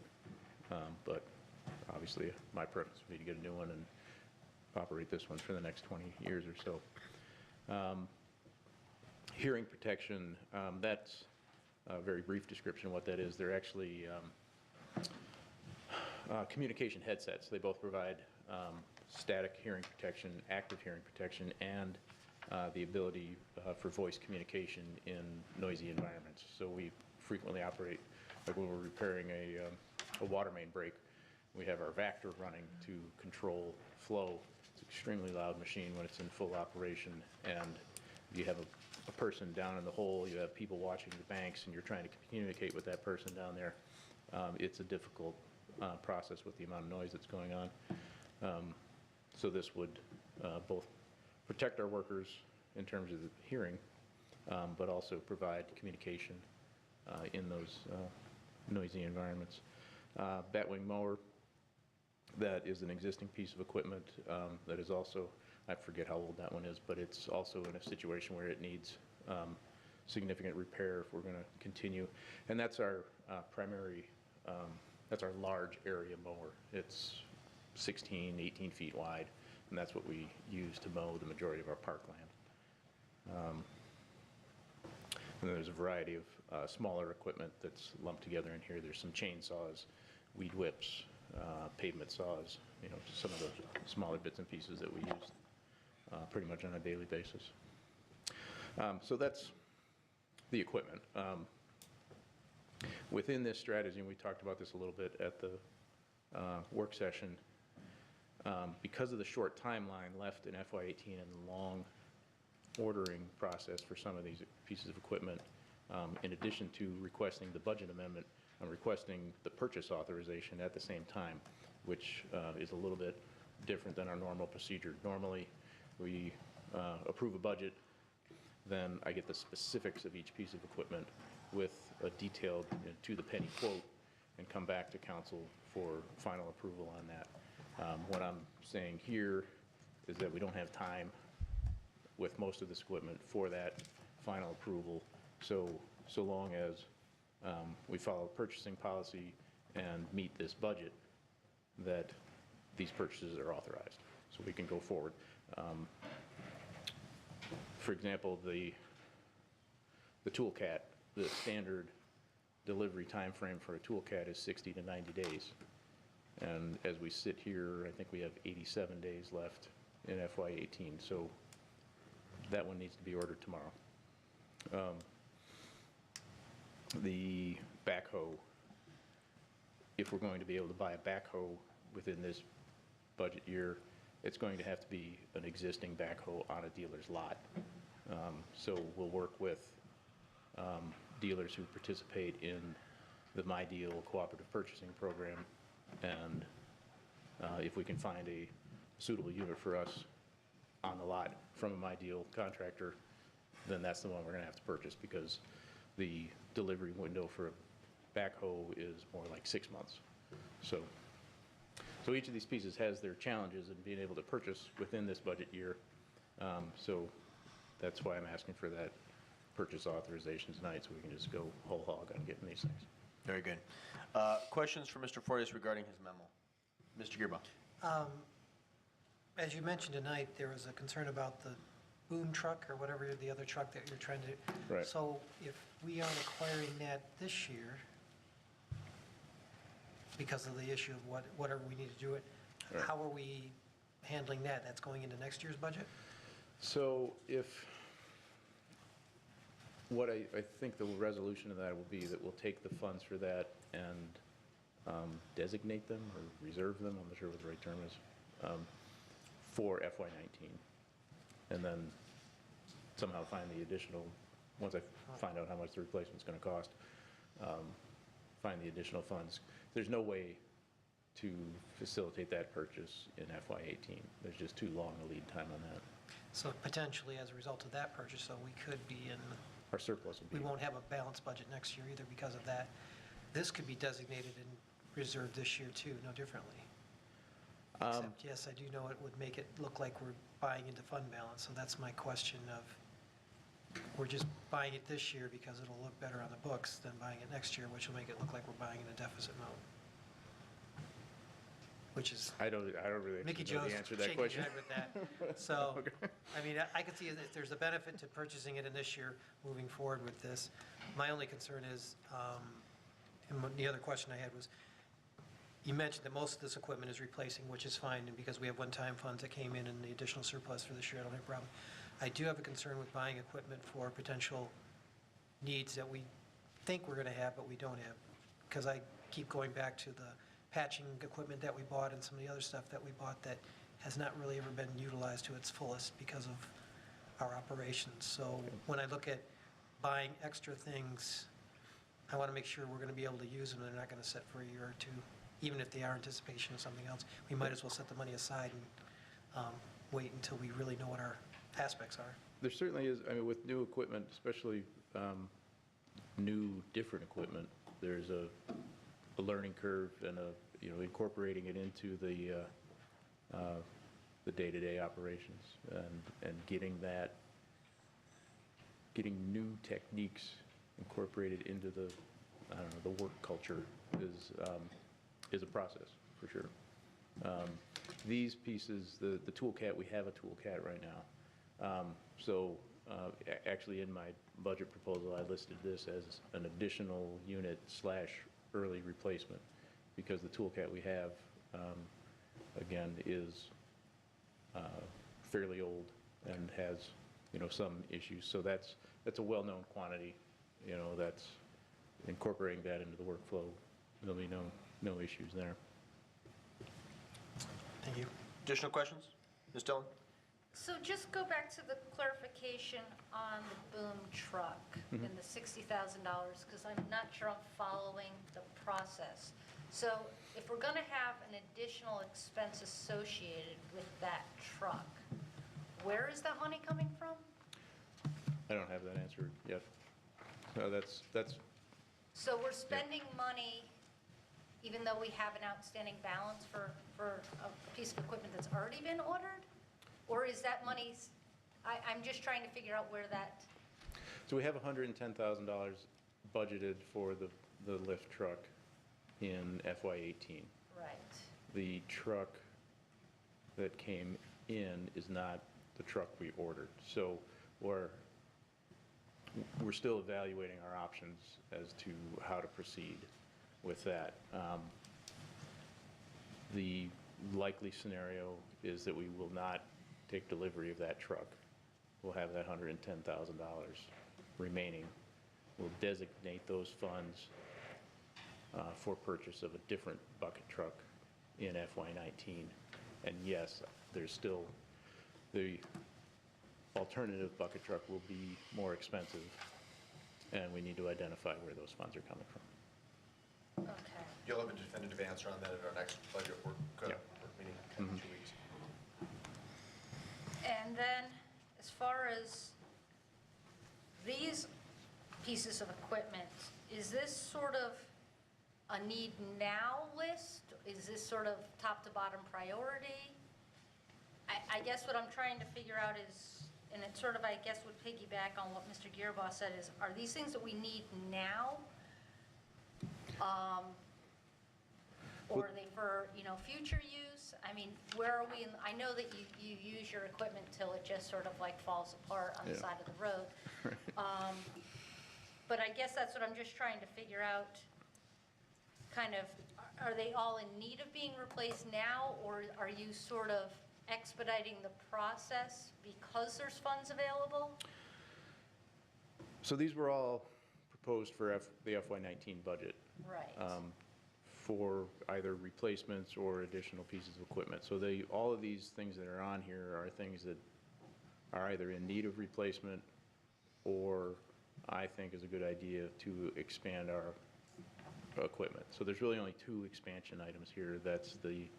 Speaker 17: But obviously, my preference would be to get a new one and operate this one for the next 20 years or so. Hearing protection, that's a very brief description of what that is. They're actually communication headsets. They both provide static hearing protection, active hearing protection, and the ability for voice communication in noisy environments. So we frequently operate, like when we're repairing a water main break, we have our Vector running to control flow. It's an extremely loud machine when it's in full operation, and you have a person down in the hole, you have people watching the banks, and you're trying to communicate with that person down there. It's a difficult process with the amount of noise that's going on. So this would both protect our workers in terms of the hearing, but also provide communication in those noisy environments. Batwing mower, that is an existing piece of equipment that is also, I forget how old that one is, but it's also in a situation where it needs significant repair if we're going to continue. And that's our primary, that's our large area mower. It's 16, 18 feet wide, and that's what we use to mow the majority of our parkland. And there's a variety of smaller equipment that's lumped together in here. There's some chainsaws, weed whips, pavement saws, you know, some of the smaller bits and pieces that we use pretty much on a daily basis. So that's the equipment. Within this strategy, and we talked about this a little bit at the work session, because of the short timeline left in FY18 and the long ordering process for some of these pieces of equipment, in addition to requesting the budget amendment, I'm requesting the purchase authorization at the same time, which is a little bit different than our normal procedure. Normally, we approve a budget, then I get the specifics of each piece of equipment with a detailed, to the penny quote, and come back to council for final approval on that. What I'm saying here is that we don't have time with most of this equipment for that final approval, so long as we follow purchasing policy and meet this budget, that these purchases are authorized, so we can go forward. For example, the toolcat, the standard delivery time frame for a toolcat is 60 to 90 days. And as we sit here, I think we have 87 days left in FY18, so that one needs to be ordered tomorrow. The backhoe, if we're going to be able to buy a backhoe within this budget year, it's going to have to be an existing backhoe on a dealer's lot. So we'll work with dealers who participate in the My Deal cooperative purchasing program, and if we can find a suitable unit for us on the lot from a My Deal contractor, then that's the one we're going to have to purchase, because the delivery window for a backhoe is more like 6 months. So each of these pieces has their challenges in being able to purchase within this budget year. So that's why I'm asking for that purchase authorization tonight, so we can just go whole hog on getting these things.
Speaker 1: Very good. Questions for Mr. Fortas regarding his memo? Mr. Gearba.
Speaker 12: As you mentioned tonight, there was a concern about the boom truck or whatever the other truck that you're trying to.
Speaker 17: Right.
Speaker 12: So if we aren't acquiring that this year, because of the issue of whatever we need to do it,
Speaker 17: Right.
Speaker 12: how are we handling that? That's going into next year's budget?
Speaker 17: So what I think the resolution of that will be that we'll take the funds for that and designate them or reserve them, I'm not sure what the right term is, for FY19. And then somehow find the additional, once I find out how much the replacement's going to cost, find the additional funds. There's no way to facilitate that purchase in FY18. There's just too long a lead time on that.
Speaker 12: So potentially, as a result of that purchase, so we could be in,
Speaker 17: Our surplus will be.
Speaker 12: we won't have a balanced budget next year either because of that. This could be designated and reserved this year too, no differently. Except, yes, I do know it would make it look like we're buying into fund balance, so that's my question of, we're just buying it this year because it'll look better on the books than buying it next year, which will make it look like we're buying in a deficit mode. Which is,
Speaker 17: I don't really
Speaker 12: Mickey
Speaker 17: actually know
Speaker 12: Joe's
Speaker 17: the answer to that
Speaker 12: shaking his
Speaker 17: question.
Speaker 12: head with that. So, I mean, I can see if there's a benefit to purchasing it in this year, moving forward with this. My only concern is, and the other question I had was, you mentioned that most of this equipment is replacing, which is fine, and because we have one-time funds that came in and the additional surplus for this year, I don't have a problem. I do have a concern with buying equipment for potential needs that we think we're going to have, but we don't have. Because I keep going back to the patching equipment that we bought and some of the other stuff that we bought that has not really ever been utilized to its fullest because of our operations. So when I look at buying extra things, I want to make sure we're going to be able to use them and they're not going to sit for a year or two. Even if they are anticipation of something else, we might as well set the money aside and wait until we really know what our aspects are.
Speaker 17: There certainly is, I mean, with new equipment, especially new, different equipment, there's a learning curve and incorporating it into the day-to-day operations and getting new techniques incorporated into the, I don't know, the work culture is a process, for sure. These pieces, the toolcat, we have a toolcat right now. Actually in my budget proposal, I listed this as an additional unit / early replacement because the toolcat we have, again, is fairly old and has, some issues. So that's a well-known quantity, that's incorporating that into the workflow. There'll be no issues there.
Speaker 12: Thank you.
Speaker 1: Additional questions? Ms. Dillon?
Speaker 3: So just go back to the clarification on the boom truck and the $60,000, because I'm not sure I'm following the process. So if we're going to have an additional expense associated with that truck, where is that money coming from?
Speaker 17: I don't have that answer yet. No, that's.
Speaker 3: So we're spending money even though we have an outstanding balance for a piece of equipment that's already been ordered? Or is that money, I'm just trying to figure out where that.
Speaker 17: So we have $110,000 budgeted for the lift truck in FY18.
Speaker 3: Right.
Speaker 17: The truck that came in is not the truck we ordered. So we're still evaluating our options as to how to proceed with that. The likely scenario is that we will not take delivery of that truck. We'll have that $110,000 remaining. We'll designate those funds for purchase of a different bucket truck in FY19. And yes, there's still, the alternative bucket truck will be more expensive, and we need to identify where those funds are coming from.
Speaker 3: Okay.
Speaker 2: You'll have a definitive answer on that at our next budget work meeting in 2 weeks.
Speaker 3: And then, as far as these pieces of equipment, is this sort of a need now list? Is this sort of top to bottom priority? I guess what I'm trying to figure out is, and it sort of, I guess, would piggyback on what Mr. Gearboss said, is are these things that we need now? Or are they for, future use? I mean, where are we, I know that you use your equipment till it just sort of like falls apart on the
Speaker 17: Yeah.
Speaker 3: side of the road. But I guess that's what I'm just trying to figure out, kind of, are they all in need of being replaced now, or are you sort of expediting the process because there's funds available?
Speaker 17: So these were all proposed for the FY19 budget.
Speaker 3: Right.
Speaker 17: For either replacements or additional pieces of equipment. So all of these things that are on here are things that are either in need of replacement or I think is a good idea to expand our equipment. So there's really only two expansion items here. That's the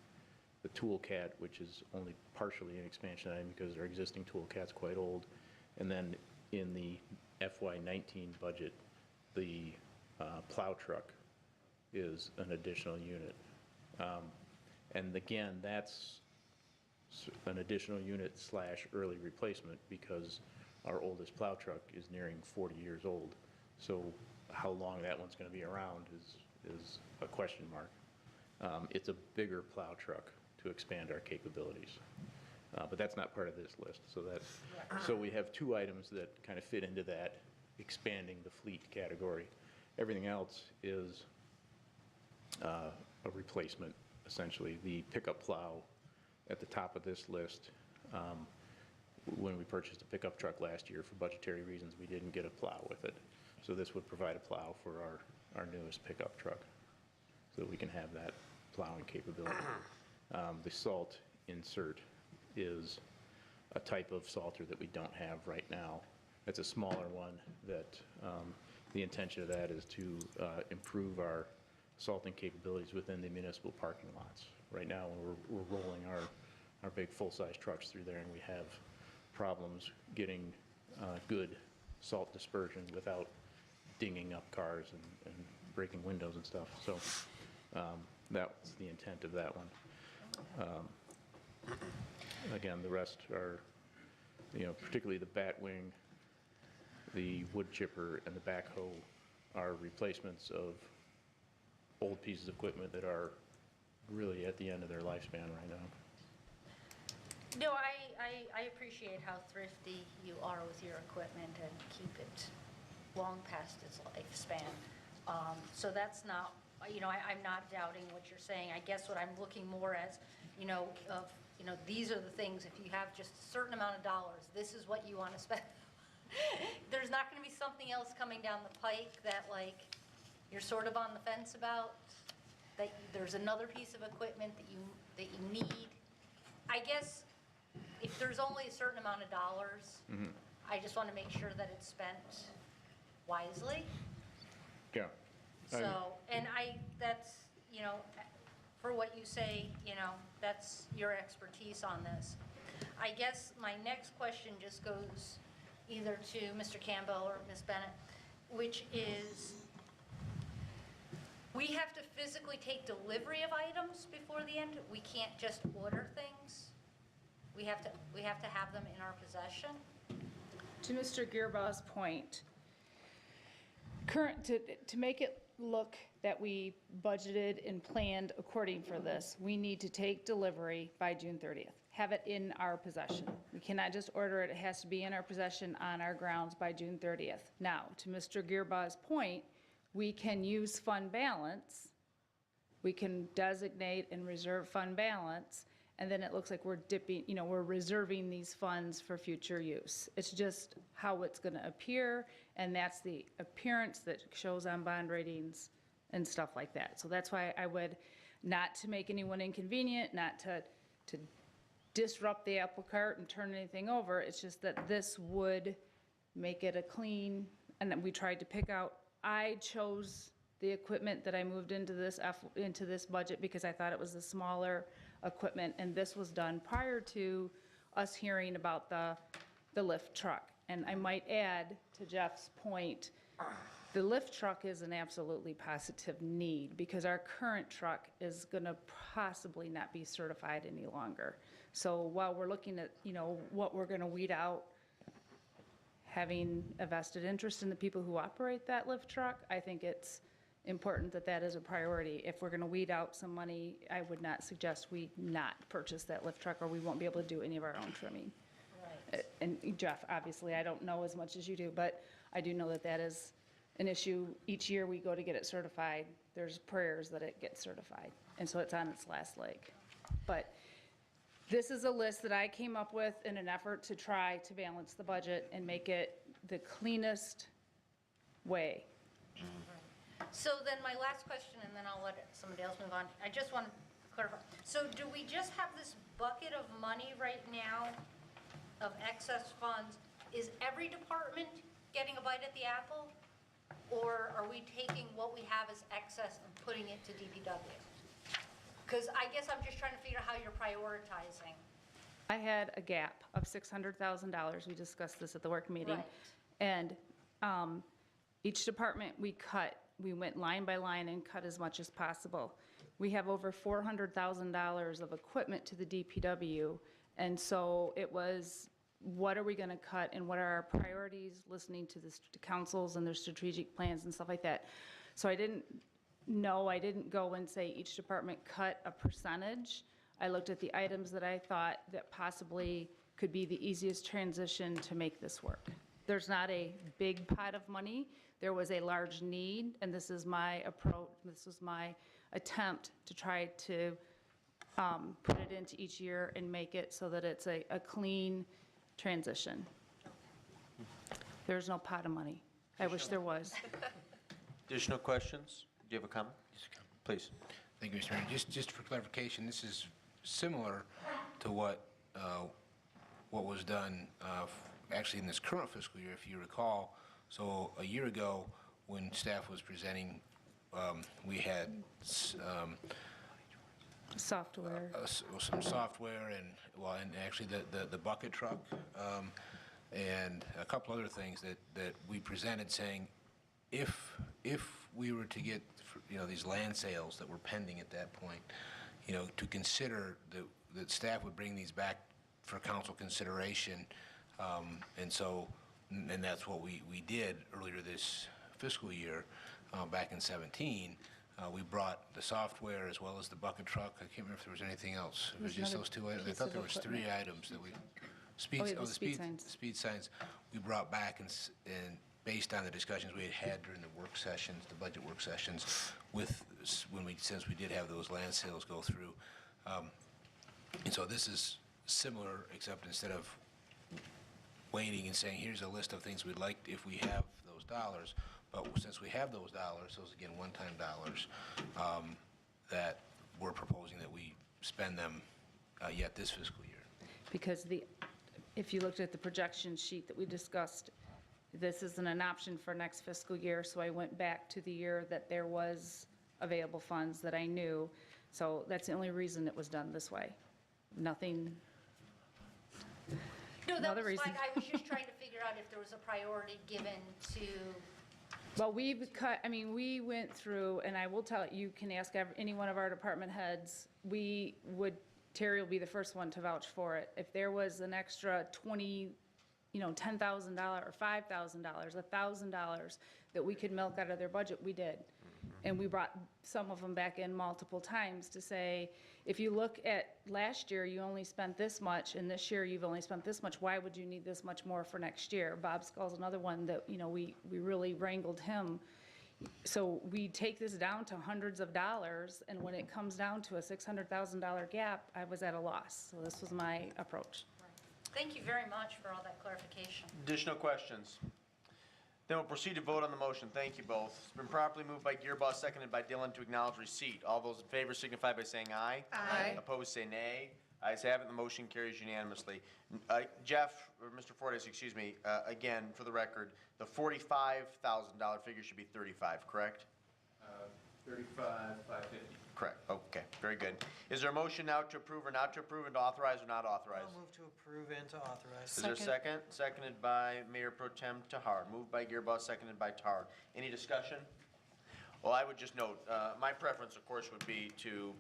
Speaker 17: tool cat, which is only partially an expansion item because our existing tool cat's quite old. And then in the FY19 budget, the plow truck is an additional unit. And again, that's an additional unit / early replacement because our oldest plow truck is nearing 40 years old. So how long that one's going to be around is a question mark. It's a bigger plow truck to expand our capabilities. But that's not part of this list. So we have two items that kind of fit into that expanding the fleet category. Everything else is a replacement, essentially. The pickup plow at the top of this list, when we purchased a pickup truck last year, for budgetary reasons, we didn't get a plow with it. So this would provide a plow for our newest pickup truck so that we can have that plowing capability. The salt insert is a type of salter that we don't have right now. It's a smaller one that the intention of that is to improve our salting capabilities within the municipal parking lots. Right now, we're rolling our big full-size trucks through there, and we have problems getting good salt dispersion without dinging up cars and breaking windows and stuff. So that's the intent of that one. Again, the rest are, particularly the bat wing, the wood chipper, and the backhoe are replacements of old pieces of equipment that are really at the end of their lifespan right now.
Speaker 3: No, I appreciate how thrifty you are with your equipment and keep it long past its lifespan. So that's not, I'm not doubting what you're saying. I guess what I'm looking more as, these are the things, if you have just a certain amount of dollars, this is what you want to spend. There's not going to be something else coming down the pike that you're sort of on the fence about, that there's another piece of equipment that you need. I guess if there's only a certain amount of dollars, I just want to make sure that it's spent wisely.
Speaker 17: Yeah.
Speaker 3: So, and that's, for what you say, that's your expertise on this. I guess my next question just goes either to Mr. Campbell or Ms. Bennett, which is, we have to physically take delivery of items before the end. We can't just order things. We have to have them in our possession.
Speaker 15: To Mr. Gearbaugh's point, to make it look that we budgeted and planned according for this, we need to take delivery by June 30th. Have it in our possession. We cannot just order it. It has to be in our possession on our grounds by June 30th. Now, to Mr. Gearbaugh's point, we can use fund balance. We can designate and reserve fund balance, and then it looks like we're we're reserving these funds for future use. It's just how it's going to appear, and that's the appearance that shows on bond ratings and stuff like that. So that's why I would, not to make anyone inconvenient, not to disrupt the apple cart and turn anything over. It's just that this would make it a clean, and then we tried to pick out, I chose the equipment that I moved into this budget because I thought it was the smaller equipment, and this was done prior to us hearing about the lift truck. And I might add to Jeff's point, the lift truck is an absolutely positive need because our current truck is gonna possibly not be certified any longer. So while we're looking at, what we're gonna weed out, having a vested interest in the people who operate that lift truck, I think it's important that that is a priority. If we're going to weed out some money, I would not suggest we not purchase that lift truck, or we won't be able to do any of our own trimming. And Jeff, obviously, I don't know as much as you do, but I do know that that is an issue. Each year we go to get it certified, there's prayers that it gets certified. And so it's on its last leg. But this is a list that I came up with in an effort to try to balance the budget and make it the cleanest way.
Speaker 3: So then my last question, and then I'll let somebody else move on. I just want to clarify. So do we just have this bucket of money right now of excess funds? Is every department getting a bite at the apple? Or are we taking what we have as excess and putting it to DPW? Because I guess I'm just trying to figure out how you're prioritizing.
Speaker 15: I had a gap of $600,000. We discussed this at the work meeting.
Speaker 3: Right.
Speaker 15: And each department we cut, we went line by line and cut as much as possible. We have over $400,000 of equipment to the DPW. And so it was, what are we going to cut and what are our priorities, listening to the councils and their strategic plans and stuff like that. So I didn't go and say each department cut a percentage. I looked at the items that I thought that possibly could be the easiest transition to make this work. There's not a big pot of money. There was a large need, and this is my approach, this is my attempt to try to put it into each year and make it so that it's a clean transition. There's no pot of money. I wish there was.
Speaker 1: Additional questions? Do you have a comment? Please.
Speaker 11: Thank you, Mr. Mayor. Just for clarification, this is similar to what was done actually in this current fiscal year, if you recall. So a year ago, when staff was presenting, we had
Speaker 15: software,
Speaker 11: some software, and actually the bucket truck, and a couple other things that we presented, saying if we were to get these land sales that were pending at that point, to consider that staff would bring these back for council consideration, and that's what we did earlier this fiscal year, back in 17. We brought the software as well as the bucket truck. I can't remember if there was anything else. It was just those two items. I thought there was 3 items that we, the speed signs we brought back, and based on the discussions we had during the work sessions, the budget work sessions, since we did have those land sales go through. And so this is similar, except instead of waiting and saying, here's a list of things we'd like if we have those dollars, but since we have those dollars, those again one-time dollars, that we're proposing that we spend them yet this fiscal year.
Speaker 15: Because if you looked at the projection sheet that we discussed, this isn't an option for next fiscal year, so I went back to the year that there was available funds that I knew. So that's the only reason it was done this way. Nothing.
Speaker 3: No, that was fine. I was just trying to figure out if there was a priority given to.
Speaker 15: Well, we went through, and I will tell you can ask any one of our department heads, Terry will be the first one to vouch for it. If there was an extra $10,000 or $5,000, $1,000 that we could milk out of their budget, we did. And we brought some of them back in multiple times to say, if you look at last year, you only spent this much, and this year you've only spent this much, why would you need this much more for next year? Bob Skull's another one that, we really wrangled him. So we take this down to hundreds of dollars, and when it comes down to a $600,000 gap, I was at a loss. So this was my approach.
Speaker 3: Thank you very much for all that clarification.
Speaker 1: Additional questions? Then we'll proceed to vote on the motion. Thank you both. It's been properly moved by Gearboss, seconded by Dillon to acknowledge receipt. All those in favor signify by saying aye.
Speaker 3: Aye.
Speaker 1: Opposed, say nay. Ayes have it, the motion carries unanimously. Jeff, or Mr. Fortes, excuse me, again, for the record, the $45,000 figure should be 35, correct?
Speaker 2: 35,550.
Speaker 1: Correct, okay, very good. Is there a motion now to approve or not to approve, and to authorize or not authorize?
Speaker 12: I'll move to approve and to authorize.
Speaker 1: Is there a second? Seconded by Mayor Pro Tem Tahar. Moved by Gearboss, seconded by Tahar. Any discussion? Well, I would just note, my preference, of course, would be to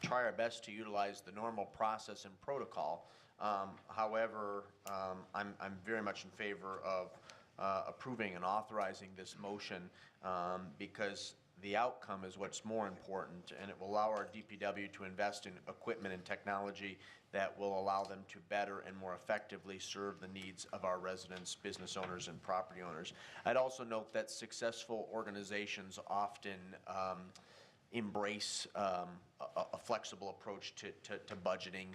Speaker 1: try our best to utilize the normal process and protocol. However, I'm very much in favor of approving and authorizing this motion because the outcome is what's more important, and it will allow our DPW to invest in equipment and technology that will allow them to better and more effectively serve the needs of our residents, business owners, and property owners. I'd also note that successful organizations often embrace a flexible approach to budgeting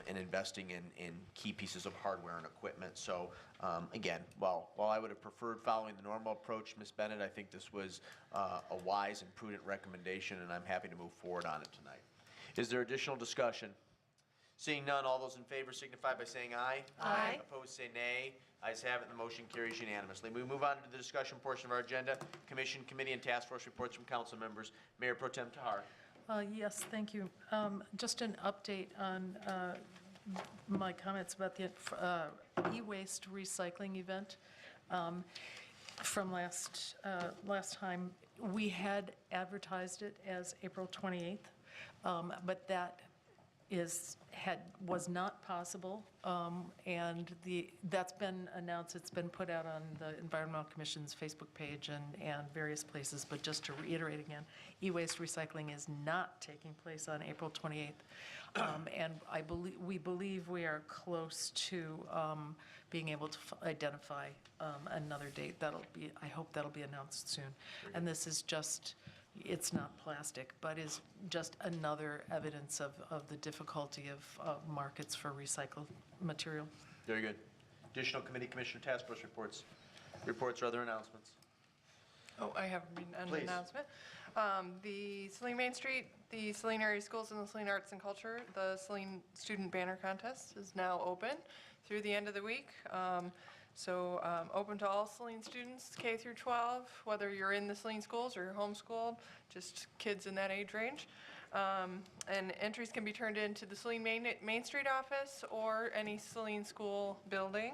Speaker 1: and investing in key pieces of hardware and equipment. So again, while I would have preferred following the normal approach, Ms. Bennett, I think this was a wise and prudent recommendation, and I'm happy to move forward on it tonight. Is there additional discussion? Seeing none, all those in favor signify by saying aye.
Speaker 9: Aye.
Speaker 1: Opposed, say nay. Ayes have it, the motion carries unanimously. We move on to the discussion portion of our agenda. Commission, committee, and task force reports from council members. Mayor Pro Tem Tahar.
Speaker 14: Yes, thank you. Just an update on my comments about the e-waste recycling event from last time. We had advertised it as April 28th, but that was not possible, and that's been announced. It's been put out on the Environmental Commission's Facebook page and various places, but just to reiterate again, e-waste recycling is not taking place on April 28th, and we believe we are close to being able to identify another date. I hope that'll be announced soon. And this is just, it's not plastic, but is just another evidence of the difficulty of markets for recycled material.
Speaker 1: Very good. Additional committee, commissioner, task force reports. Reports or other announcements?
Speaker 5: Oh, I have an
Speaker 1: Please.
Speaker 5: announcement. The Saline Main Street, the Saline Area Schools and the Saline Arts and Culture, the Saline Student Banner Contest is now open through the end of the week. So open to all Saline students, K through 12, whether you're in the Saline schools or you're homeschooled, just kids in that age range. And entries can be turned into the Saline Main Street office or any Saline school building.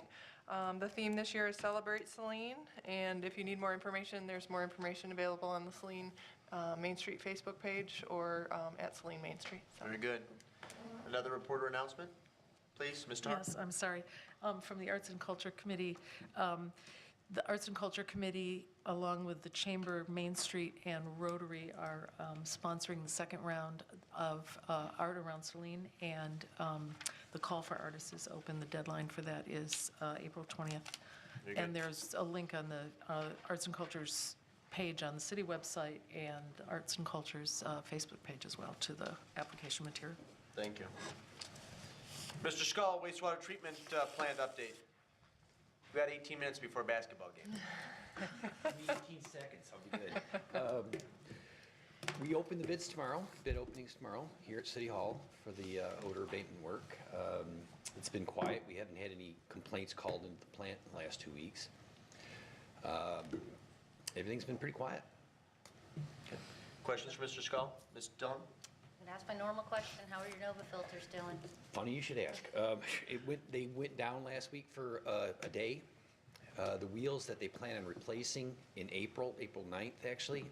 Speaker 5: The theme this year is Celebrate Saline, and if you need more information, there's more information available on the Saline Main Street Facebook page or at Saline Main Street. So.
Speaker 1: Very good. Another report or announcement? Please, Ms. Tar.
Speaker 14: Yes, I'm sorry. From the Arts and Culture Committee. The Arts and Culture Committee, along with the Chamber, Main Street, and Rotary, are sponsoring the second round of Art Around Saline, and the call for artists is open. The deadline for that is April 20th. And there's a link on the Arts and Culture's page on the city website and Arts and Culture's Facebook page as well to the application material.
Speaker 1: Thank you. Mr. Scull, wastewater treatment plant update. We got 18 minutes before basketball game.
Speaker 18: 18 seconds, I'll be good. We open the bids tomorrow, bid openings tomorrow here at City Hall for the odor abatement work. It's been quiet. We haven't had any complaints called into the plant in the last 2 weeks. Everything's been pretty quiet.
Speaker 1: Okay. Questions for Mr. Scull? Ms. Dillon?
Speaker 19: And ask my normal question, how are your Nova filters doing?
Speaker 18: Funny you should ask. They went down last week for a day. The wheels that they plan on replacing in April 9th actually,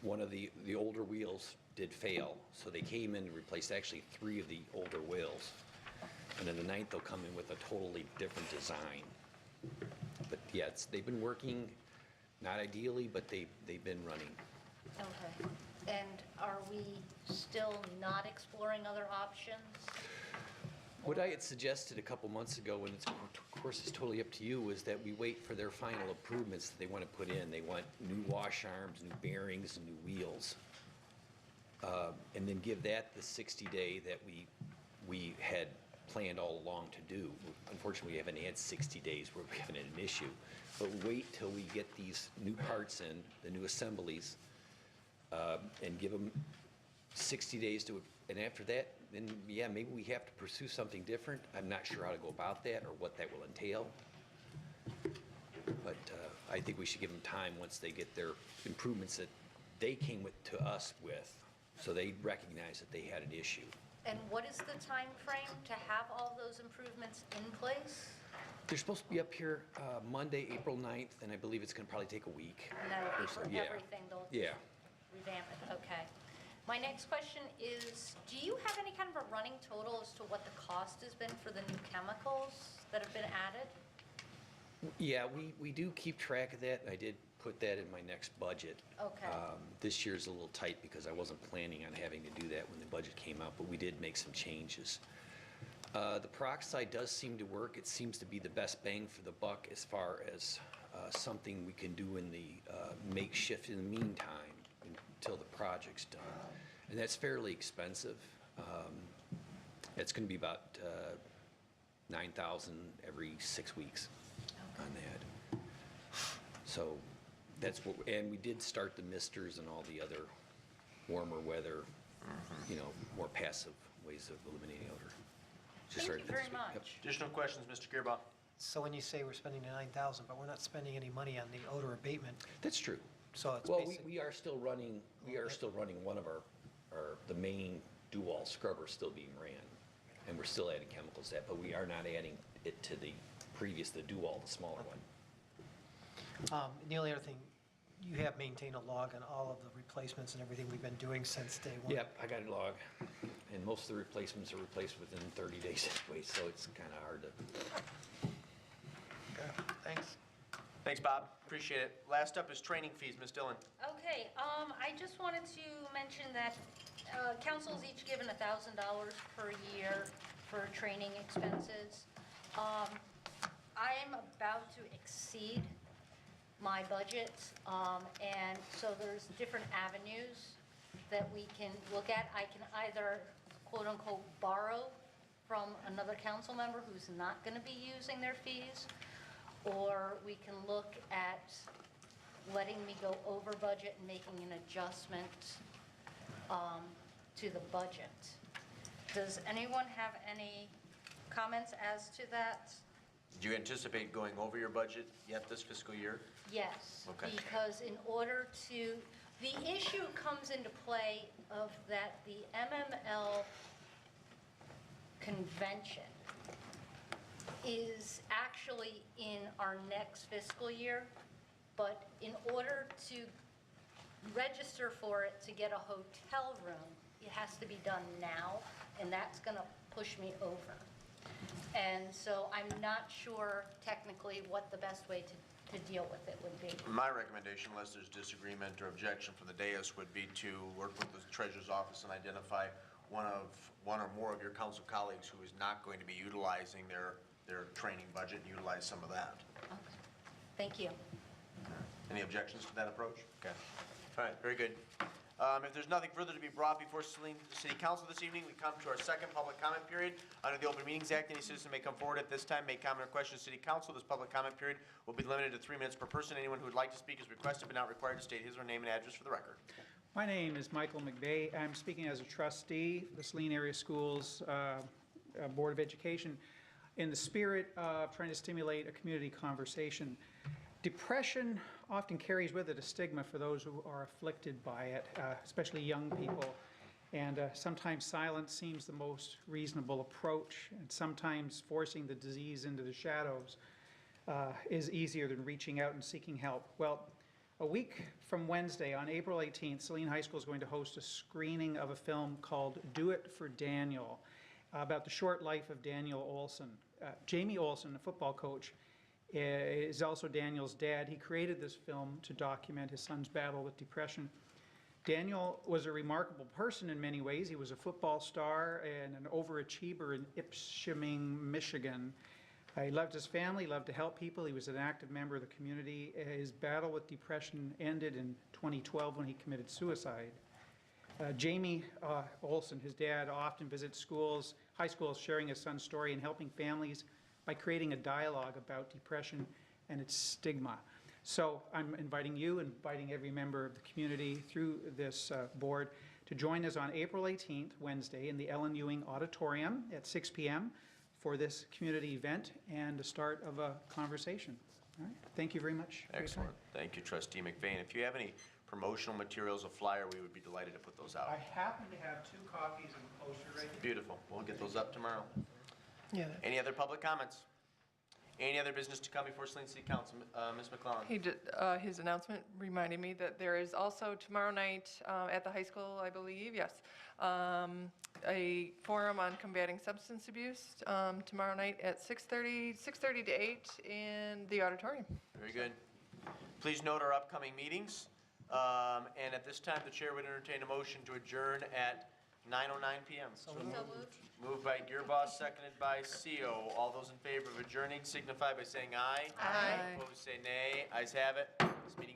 Speaker 18: one of the older wheels did fail. So they came in and replaced actually 3 of the older wheels. And then the 9th they'll come in with a totally different design. But yeah, they've been working, not ideally, but they've been running.
Speaker 19: Okay. And are we still not exploring other options?
Speaker 18: What I had suggested a couple months ago, and it's, of course it's totally up to you, is that we wait for their final improvements that they want to put in. They want new wash arms, new bearings, and new wheels. And then give that the 60-day that we had planned all along to do. Unfortunately, we haven't had 60 days where we haven't had an issue. But wait till we get these new parts in, the new assemblies, and give them 60 days to, and after that, then yeah, maybe we have to pursue something different. I'm not sure how to go about that or what that will entail. But I think we should give them time once they get their improvements that they came to us with, so they recognize that they had an issue.
Speaker 19: And what is the time frame to have all those improvements in place?
Speaker 18: They're supposed to be up here Monday, April 9th, and I believe it's going to probably take a week.
Speaker 19: And that'll be
Speaker 18: or so.
Speaker 19: for
Speaker 18: Yeah.
Speaker 19: everything, they'll
Speaker 18: Yeah.
Speaker 19: revamp it, okay. My next question is, do you have any kind of a running total as to what the cost has been for the new chemicals that have been added?
Speaker 18: Yeah, we do keep track of that, and I did put that in my next budget.
Speaker 3: Okay.
Speaker 18: This year's a little tight because I wasn't planning on having to do that when the budget came out, but we did make some changes. The peroxide does seem to work. It seems to be the best bang for the buck as far as something we can do in the makeshift in the meantime until the project's done. And that's fairly expensive. It's going to be about $9,000 every 6 weeks on that. So that's what, and we did start the misters and all the other warmer weather, you know, more passive ways of eliminating odor. Just
Speaker 3: Thank you
Speaker 18: started
Speaker 3: very
Speaker 18: this week. Yep.
Speaker 3: much.
Speaker 1: Additional questions, Mr. Gearba?
Speaker 12: So when you say we're spending the 9,000, but we're not spending any money on the odor abatement,
Speaker 18: That's true.
Speaker 12: so it's
Speaker 18: Well,
Speaker 12: basic.
Speaker 18: we are still running one of the main dual scrubbers still being ran, and we're still adding chemicals to that, but we are not adding it to the dual, the smaller one.
Speaker 12: And the only other thing, you have maintained a log on all of the replacements and everything we've been doing since day one.
Speaker 18: Yep, I got a log, and most of the replacements are replaced within 30 days anyway, so it's kind of hard to.
Speaker 12: Okay, thanks.
Speaker 1: Thanks, Bob. Appreciate it. Last up is training fees. Ms. Dillon.
Speaker 3: Okay, I just wanted to mention that council's each given $1,000 per year for training expenses. I'm about to exceed my budget, and so there's different avenues that we can look at. I can either quote-unquote borrow from another council member who's not going to be using their fees, or we can look at letting me go over budget and making an adjustment to the budget. Does anyone have any comments as to that?
Speaker 1: Do you anticipate going over your budget yet this fiscal year?
Speaker 3: Yes.
Speaker 1: Okay.
Speaker 3: Because in order to, the issue comes into play of that the MML convention is actually in our next fiscal year, but in order to register for it to get a hotel room, it has to be done now, and that's going to push me over. And so I'm not sure technically what the best way to deal with it would be.
Speaker 1: My recommendation, unless there's disagreement or objection from the dais, would be to work with the treasurer's office and identify one or more of your council colleagues who is not going to be utilizing their training budget and utilize some of that.
Speaker 3: Okay. Thank you.
Speaker 1: Any objections to that approach? Okay. All right, very good. If there's nothing further to be brought before Saline City Council this evening, we come to our second public comment period. Under the Open Meetings Act, any citizen may come forward at this time, make comment or question to City Council. This public comment period will be limited to 3 minutes per person. Anyone who would like to speak is requested but not required to state his or her name and address for the record.
Speaker 20: My name is Michael McVeigh. I'm speaking as a trustee of the Saline Area Schools Board of Education in the spirit of trying to stimulate a community conversation. Depression often carries with it a stigma for those who are afflicted by it, especially young people. And sometimes silence seems the most reasonable approach, and sometimes forcing the disease into the shadows is easier than reaching out and seeking help. Well, a week from Wednesday, on April 18th, Saline High School is going to host a screening of a film called Do It for Daniel, about the short life of Daniel Olson. Jamie Olson, a football coach, is also Daniel's dad. He created this film to document his son's battle with depression. Daniel was a remarkable person in many ways. He was a football star and an overachiever in Ipswich, Michigan. He loved his family, loved to help people. He was an active member of the community. His battle with depression ended in 2012 when he committed suicide. Jamie Olson, his dad, often visits schools, high schools, sharing his son's story and helping families by creating a dialogue about depression and its stigma. So I'm inviting you, inviting every member of the community through this board to join us on April 18th, Wednesday, in the Ellen Ewing Auditorium at 6 p.m. for this community event and the start of a conversation. All right. Thank you very much.
Speaker 1: Excellent. Thank you, Trustee McVeigh. And if you have any promotional materials, a flyer, we would be delighted to put those out.
Speaker 20: I happen to have 2 copies of the poster right here.
Speaker 1: Beautiful. We'll get those up tomorrow.
Speaker 12: Yeah.
Speaker 1: Any other public comments? Any other business to come before Saline City Council? Ms. McClellan?
Speaker 5: His announcement reminded me that there is also tomorrow night at the high school, I believe, yes, a forum on combating substance abuse tomorrow night at 6:30 to 8 in the auditorium.
Speaker 1: Very good. Please note our upcoming meetings. And at this time, the chair would entertain a motion to adjourn at 9:09 p.m.
Speaker 5: So moved.
Speaker 1: Moved by Gearboss, seconded by CO. All those in favor of adjourning signify by saying aye.
Speaker 5: Aye.
Speaker 1: Opposed, say nay. Ayes have it. This meeting